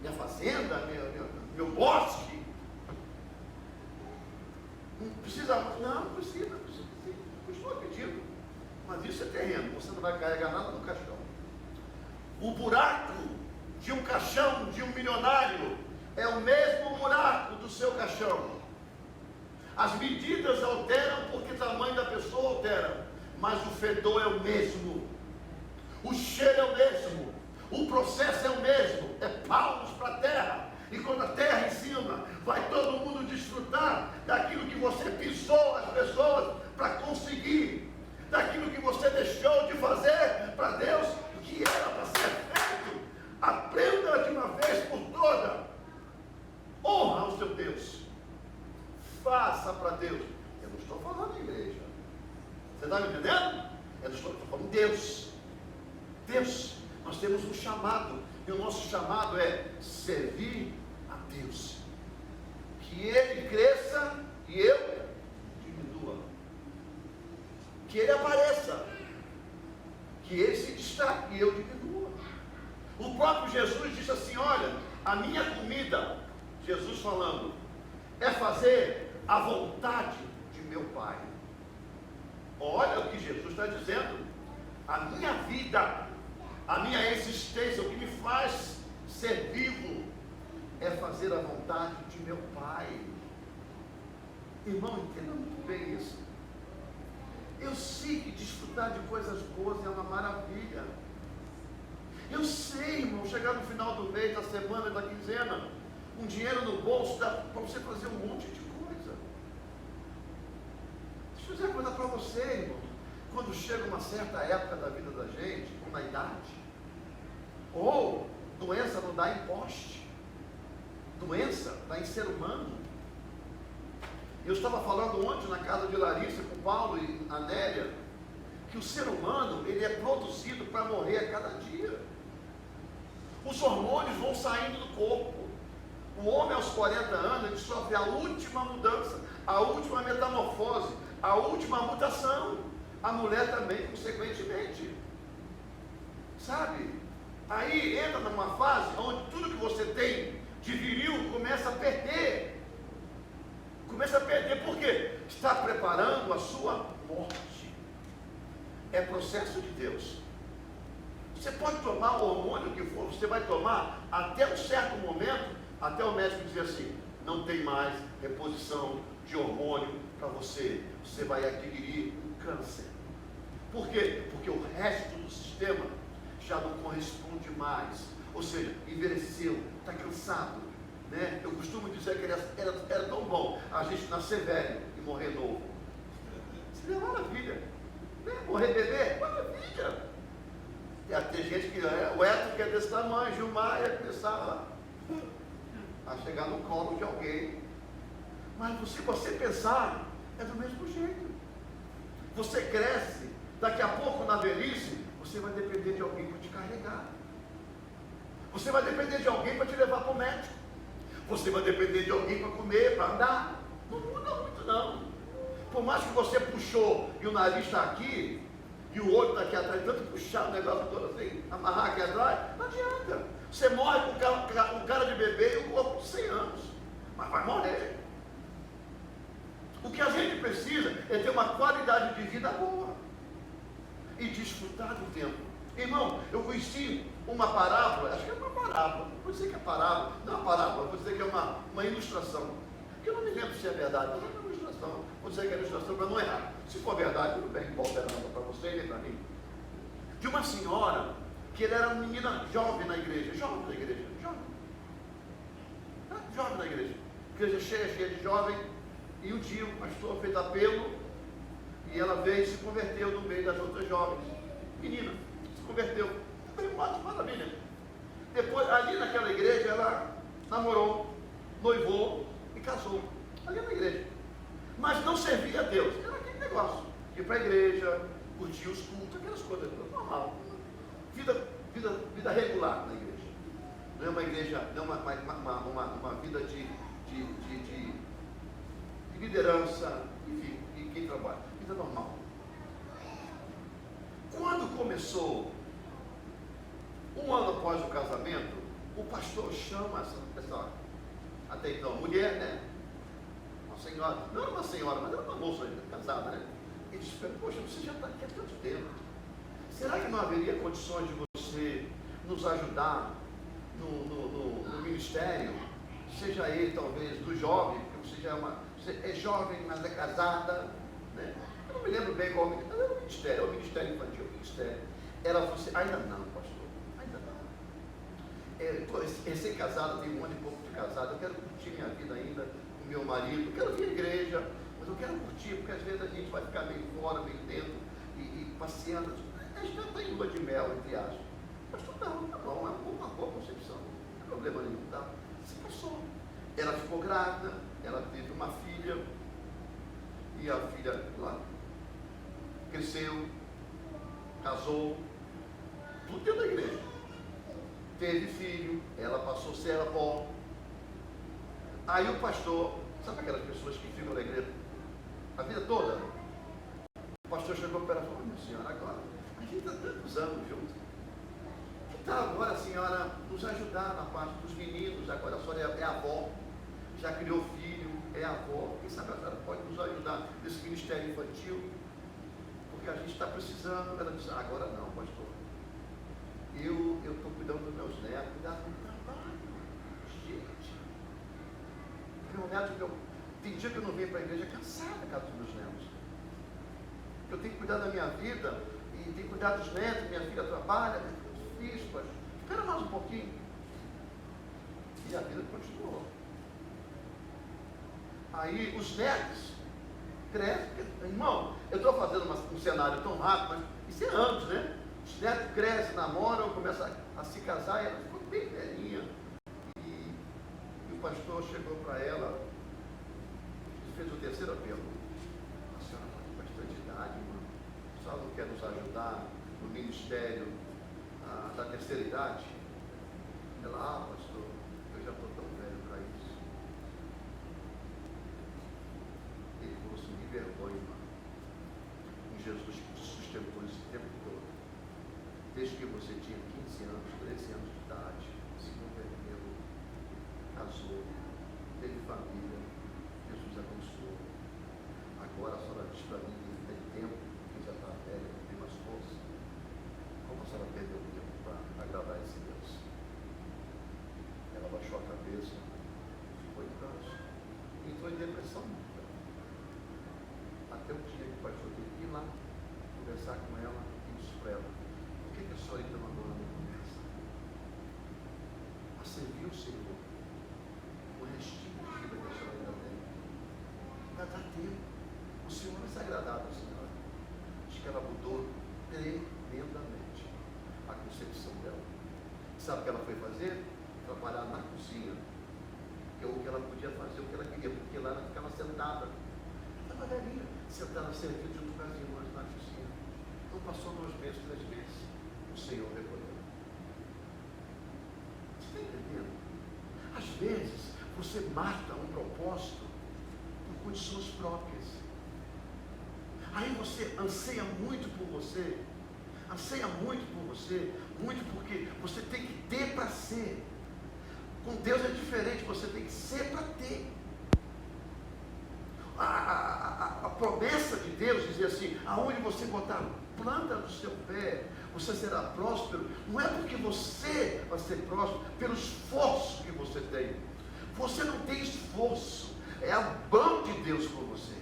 minha fazenda, meu bosque, não precisa, não precisa, continua pedindo, Mas isso é terreno, você não vai carregar nada no caixão. O buraco de um caixão de um milionário é o mesmo buraco do seu caixão. As medidas alteram porque o tamanho da pessoa altera, mas o fedor é o mesmo, o cheiro é o mesmo, o processo é o mesmo, é palmos para a terra. E quando a terra em cima, vai todo mundo desfrutar daquilo que você pisou as pessoas para conseguir, daquilo que você deixou de fazer para Deus, que era para ser feito. Aprenda de uma vez por toda, honra o seu Deus, faça para Deus. Eu não estou falando em igreja, você está me entendendo? Eu não estou falando Deus. Deus, nós temos um chamado, e o nosso chamado é servir a Deus, que Ele cresça e eu diminua, que Ele apareça, que Ele se destaque e eu diminua. O próprio Jesus disse assim: olha, a minha comida, Jesus falando, é fazer a vontade de meu Pai. Olha o que Jesus está dizendo. A minha vida, a minha existência, o que me faz ser vivo, é fazer a vontade de meu Pai. Irmão, entenda muito bem isso. Eu sei que desfrutar de coisas boas é uma maravilha. Eu sei, irmão, chegar no final do mês, da semana, da quinzena, um dinheiro no bolso, dá para você fazer um monte de coisa. Deixa eu dizer uma coisa para você, irmão. Quando chega uma certa época da vida da gente, ou na idade, ou doença não dá em poste, doença dá em ser humano. Eu estava falando ontem na casa de Larissa, com Paulo e a Nélia, que o ser humano, ele é produzido para morrer a cada dia. Os hormônios vão saindo do corpo. O homem aos 40 anos, ele sofre a última mudança, a última metamorfose, a última mutação. A mulher também, consequentemente. Sabe? Aí entra numa fase onde tudo que você tem de viril começa a perder. Começa a perder, por quê? Está preparando a sua morte. É processo de Deus. Você pode tomar o hormônio que for, você vai tomar até um certo momento, até o médico dizer assim: não tem mais reposição de hormônio para você, você vai adquirir um câncer. Por quê? Porque o resto do sistema já não corresponde mais, ou seja, envelheceu, está cansado, né? Eu costumo dizer que era tão bom a gente nascer velho e morrer novo. Seria maravilha, né? Morrer bebê, maravilha. Tem gente que o Eto que é desse tamanho, Gilmar ia começar a chegar no colo de alguém. Mas se você pensar, é do mesmo jeito. Você cresce, daqui a pouco na velhice, você vai depender de alguém para te carregar. Você vai depender de alguém para te levar para o médico. Você vai depender de alguém para comer, para andar. Não muda muito não. Por mais que você puxou e o nariz está aqui, e o olho está aqui atrás, tanto puxar o negócio todo assim, amarrar aqui atrás, não adianta. Você morre com um cara de bebê e um corpo de 100 anos, mas vai morrer. O que a gente precisa é ter uma qualidade de vida boa e desfrutar do tempo. Irmão, eu conheci uma parábola, acho que é uma parábola, não vou dizer que é parábola, não é uma parábola, vou dizer que é uma ilustração, que eu não me lembro se é verdade, mas é uma ilustração, vou dizer que é ilustração para não errar. Se for verdade, tudo bem, não volta nada para você nem para mim. De uma senhora, que ela era uma menina jovem na igreja, jovem na igreja, igreja cheia de jovem, e um dia o pastor fez apelo, e ela veio e se converteu no meio das outras jovens, menina, se converteu, foi uma maravilha. Depois, ali naquela igreja, ela namorou, noivou e casou, ali na igreja, mas não servia a Deus, era aquele negócio, ir para a igreja, curtir os cultos, aquelas coisas, normal, vida regular na igreja, não é uma igreja, não é uma vida de liderança, enfim, e quem trabalha, vida normal. Quando começou, um ano após o casamento, o pastor chama essa até então mulher, né? Uma senhora, não era uma senhora, mas era uma moça ainda, casada, né? E disse: poxa, você já está aqui há tanto tempo, haveria condições de você nos ajudar no ministério, seja ele talvez do jovem, porque você é jovem, mas é casada, né? Eu não me lembro bem qual era o ministério, o ministério infantil, o ministério. Era você, ainda não, pastor, ainda não. Recém-casado, tenho um ano e pouco de casado, eu quero curtir minha vida ainda com meu marido, quero vir à igreja, mas eu quero curtir, porque às vezes a gente vai ficar meio fora, meio dentro, e passeando. A gente já está em lua de mel, entre aspas. Pastor, não, tá bom, é uma boa concepção, não tem problema nenhum, tá? Se passou. Ela ficou grávida, ela teve uma filha, e a filha lá cresceu, casou, tudo dentro da igreja. Teve filho, ela passou a ser avó. Aí o pastor, sabe aquelas pessoas que ficam na igreja a vida toda? O pastor chegou para ela e falou: minha senhora, agora a gente está tantos anos juntos. Que tal agora a senhora nos ajudar na parte dos meninos? Agora a senhora é avó, já criou filho, é avó. Quem sabe a senhora pode nos ajudar nesse ministério infantil? Porque a gente está precisando. Ela disse: agora não, pastor. Eu estou cuidando dos meus netos, cuidando do trabalho. Gente, meu neto, tem dia que eu não venho para a igreja cansado da casa dos meus netos. Eu tenho que cuidar da minha vida e tenho que cuidar dos netos, minha filha trabalha, é difícil, pastor. Espera mais um pouquinho. E a vida continuou. Aí os netos crescem, irmão, eu estou fazendo um cenário tão rápido, mas isso é anos, né? Os netos crescem, namoram, começam a se casar, e ela ficou bem velhinha. E o pastor chegou para ela e fez o terceiro apelo: a senhora está com bastante idade, irmã. A senhora não quer nos ajudar no ministério da terceira idade? Ela: pastor, eu já estou tão velho para isso. Ele falou assim: me vergonha, irmã. E Jesus te sustentou esse tempo todo. Desde que você tinha 15 anos, 13 anos de idade, se converteu, casou, teve família, Jesus abençoou. Agora a senhora diz para mim que tem tempo, que já está velha, não tem mais força. Como a senhora perdeu tempo para agradar esse Deus? Ela baixou a cabeça, ficou em pranto, entrou em depressão. Até o dia que o pastor teve que ir lá, conversar com ela e disse para ela: por que a senhora ainda mandou na minha conversa? A servir o Senhor, o restinho de vida que a senhora ainda tem. Vai dar tempo. O Senhor vai se agradar da senhora. Diz que ela mudou tremendamente a concepção dela. Sabe o que ela foi fazer? Trabalhar na cozinha. Que é o que ela podia fazer, o que ela queria, porque lá ela ficava sentada. Trabalharia, sentada servindo junto com as irmãs na cozinha. Não passou 2 meses, 3 meses. O Senhor recolheu. Você está entendendo? Às vezes, você mata um propósito por condições próprias. Aí você anseia muito por você, muito porque você tem que ter para ser. Com Deus é diferente, você tem que ser para ter. A promessa de Deus dizia assim: aonde você botar a planta do seu pé, você será próspero. Não é porque você vai ser próspero pelo esforço que você tem. Você não tem esforço, é a mão de Deus por você.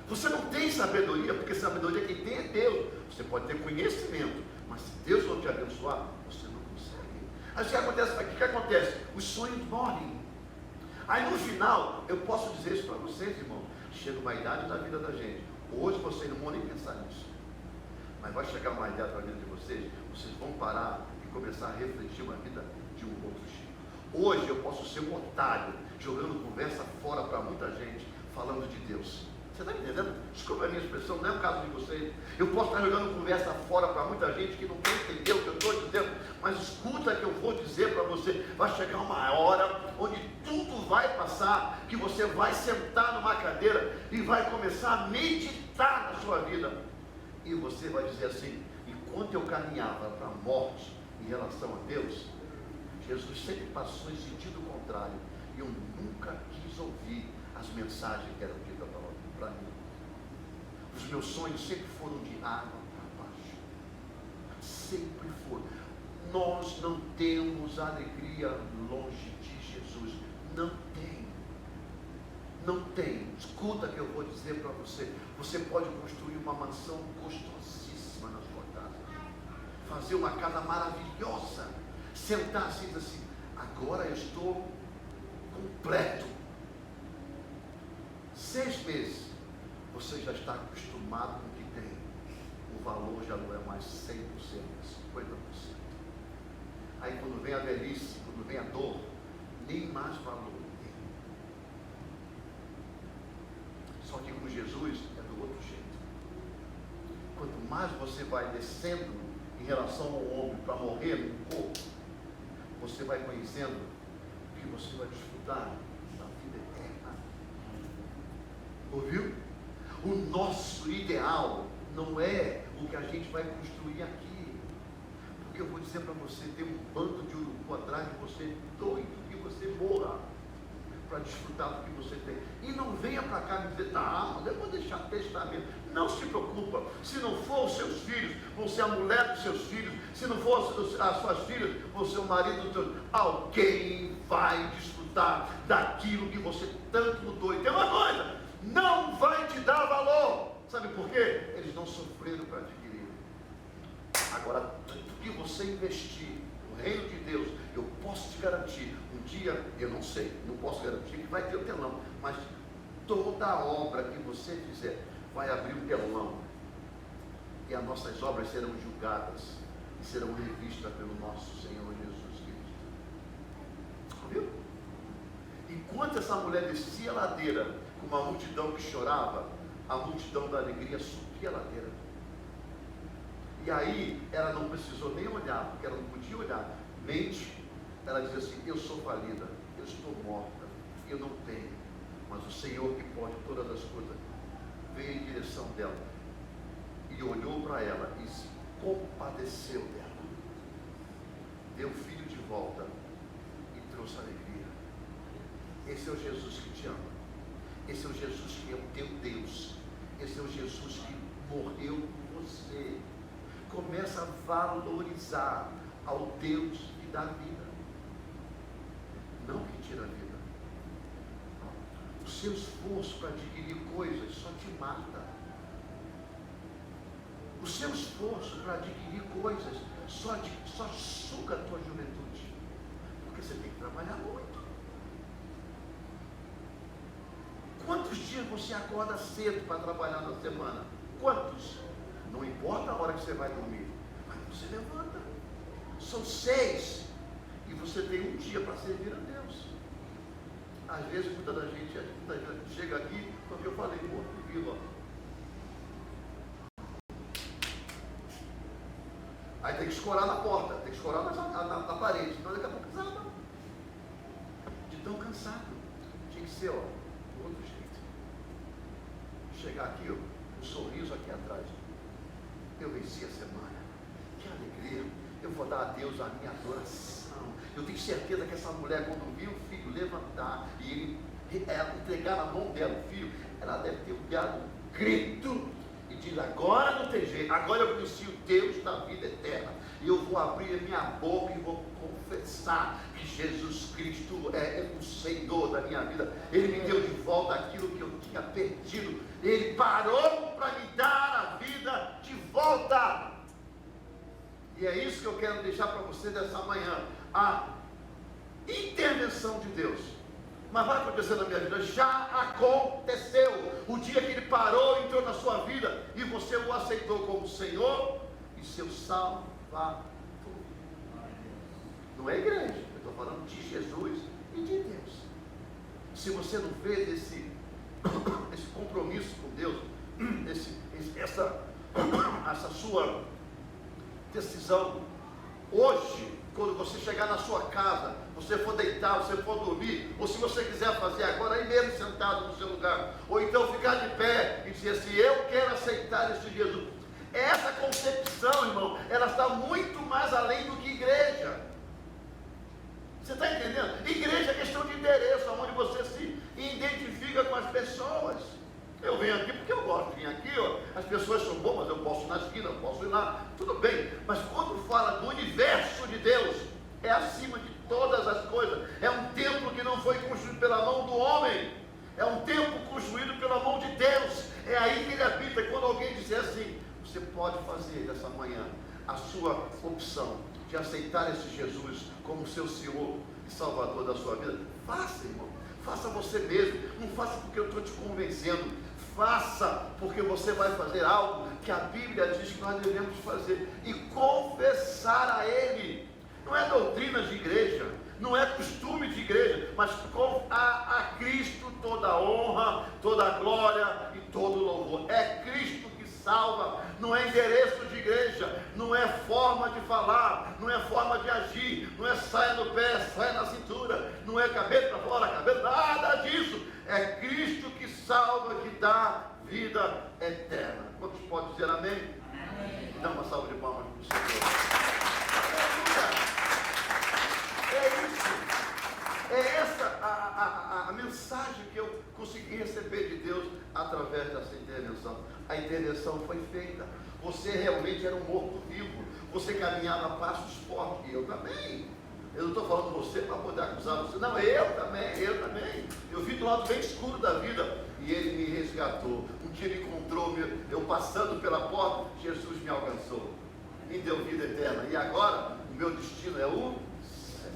Você não tem sabedoria, porque sabedoria quem tem é Deus. Você pode ter conhecimento, mas se Deus não te abençoar, você não consegue. Aí o que acontece? Os sonhos morrem. Aí no final, eu posso dizer isso para vocês, irmão. Chega uma idade na vida da gente. Hoje vocês não vão nem pensar nisso. Mas vai chegar uma idade na vida de vocês vão parar e começar a refletir uma vida de um outro tipo. Hoje eu posso ser um otário, jogando conversa fora para muita gente, falando de Deus. Você está me entendendo? Desculpa a minha expressão, não é o caso de vocês. Eu posso estar jogando conversa fora para muita gente que não quer entender o que eu estou dizendo, mas escuta que eu vou dizer para você. Vai chegar uma hora onde tudo vai passar, que você vai sentar numa cadeira e vai começar a meditar na sua vida. E você vai dizer assim: enquanto eu caminhava para a morte em relação a Deus, Jesus sempre passou em sentido contrário, e eu nunca quis ouvir as mensagens que eram ditas para mim. Os meus sonhos sempre foram de água para baixo. nós não temos alegria longe de Jesus. Não tem. Não tem. Escuta o que eu vou dizer para você. Você pode construir uma mansão custosíssima na sua casa, fazer uma casa maravilhosa, sentar assim e dizer assim: agora eu estou completo. 6 meses, você já está acostumado com o que tem. O valor já não é mais 100%, é 50%. Aí quando vem a velhice, quando vem a dor, nem mais valor tem. Só que com Jesus é do outro jeito. Quanto mais você vai descendo em relação ao homem para morrer no corpo, você vai conhecendo que você vai desfrutar da vida eterna. Ouviu? O nosso ideal não é o que a gente vai construir aqui. Porque eu vou dizer para você, tem um bando de urubu atrás de você, doido que você morra para desfrutar do que você tem. E não venha para cá me dizer: tá, mas eu vou deixar testamento. Não se preocupa. Se não for os seus filhos, vão ser a mulher dos seus filhos. Se não for as suas filhas, vão ser o marido dos seus. Alguém vai desfrutar daquilo que você tanto lutou. E tem uma coisa: não vai te dar valor. Sabe por quê? Eles não sofreram para adquirir. Agora, tudo que você investir no reino de Deus, eu posso te garantir, um dia, eu não sei, não posso garantir que vai ter o telão, mas toda a obra que você fizer vai abrir um telão, e as nossas obras serão julgadas e serão revistas pelo nosso Senhor Jesus Cristo. Viu? Enquanto essa mulher descia a ladeira com uma multidão que chorava, a multidão da alegria subia a ladeira. E aí ela não precisou nem olhar, porque ela não podia olhar. Mente, ela dizia assim: eu sou falida, eu estou morta, eu não tenho. Mas o Senhor que pode todas as coisas veio em direção dela e olhou para ela e se compadeceu dela. Deu o filho de volta e trouxe alegria. Esse é o Jesus que te ama. Esse é o Jesus que é o teu Deus. Esse é o Jesus que morreu por você. Começa a valorizar ao Deus que dá vida, não que tira a vida. O seu esforço para adquirir coisas só te mata. O seu esforço para adquirir coisas só suga a tua juventude, porque você tem que trabalhar muito. Quantos dias você acorda cedo para trabalhar na semana? Quantos? Não importa a hora que você vai dormir, mas você levanta. São 6 e você tem um dia para servir a Deus. Às vezes muita gente chega aqui, porque eu falei, Porto Vila. Aí tem que escorar na porta, tem que escorar na parede, senão daqui a pouco desaba. De tão cansado. Tinha que ser, ó, do outro jeito. Chegar aqui, ó, um sorriso aqui atrás. Eu venci a semana. Que alegria. Eu vou dar a Deus a minha adoração. Eu tenho certeza que essa mulher, quando viu o filho levantar e ela entregar na mão dela o filho, ela deve ter dado um grito e diz: agora não tem jeito, agora eu conheci o Deus da vida eterna, e eu vou abrir a minha boca e vou confessar que Jesus Cristo é o Senhor da minha vida. Ele me deu de volta aquilo que eu tinha perdido. Ele parou para me dar a vida de volta. E é isso que eu quero deixar para você dessa manhã: a intervenção de Deus. Mas vai acontecer na minha vida? Já aconteceu. O dia que Ele parou, entrou na sua vida e você o aceitou como Senhor e seu Salvador. Não é igreja, eu estou falando de Jesus e de Deus. Se você não fez esse compromisso com Deus, essa sua decisão, hoje, quando você chegar na sua casa, você for deitar, você for dormir, ou se você quiser fazer agora, aí mesmo sentado no seu lugar, ou então ficar de pé e dizer assim: eu quero aceitar esse Jesus. Essa concepção, irmão, ela está muito mais além do que igreja. Você está entendendo? Igreja é questão de endereço, onde você se identifica com as pessoas. Eu venho aqui porque eu gosto de vir aqui, ó. As pessoas são boas, eu posso ir na esquina, eu posso ir lá, tudo bem. Mas quando fala do universo de Deus, é acima de todas as coisas. É um templo que não foi construído pela mão do homem, é um templo construído pela mão de Deus. É aí que ele habita. E quando alguém disser assim, você pode fazer dessa manhã a sua opção de aceitar esse Jesus como seu Senhor e Salvador da sua vida, faça, irmão. Faça você mesmo. Não faça porque eu estou te convencendo. Faça porque você vai fazer algo que a Bíblia diz que nós devemos fazer e confessar a Ele. Não é doutrina de igreja, não é costume de igreja, mas a Cristo toda a honra, toda a glória e todo o louvor. É Cristo que salva, não é endereço de igreja, não é forma de falar, não é forma de agir, não é saia no pé, saia na cintura, não é cabeça para fora, cabeça, nada disso. É Cristo que salva, que dá vida eterna. Quantos podem dizer amém? Amém. Dá uma salva de palmas para o Senhor. É isso. É essa a mensagem que eu consegui receber de Deus através dessa intervenção. A intervenção foi feita. Você realmente era um morto-vivo. Você caminhava a passos fortes. E eu também. Eu não estou falando você para poder acusar você. Não, eu também. Eu vi do lado bem escuro da vida. E Ele me resgatou. Um dia Ele encontrou-me, eu passando pela porta, Jesus me alcançou. Me deu vida eterna. E agora, o meu destino é o céu.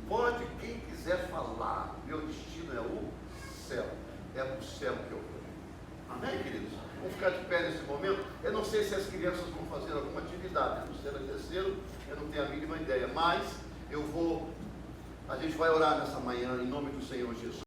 Pode quem quiser falar, meu destino é o céu. É para o céu que eu vou. Amém, queridos? Vamos ficar de pé nesse momento. Eu não sei se as crianças vão fazer alguma atividade no terceiro e terceiro, eu não tenho a mínima ideia, mas a gente vai orar nessa manhã em nome do Senhor Jesus.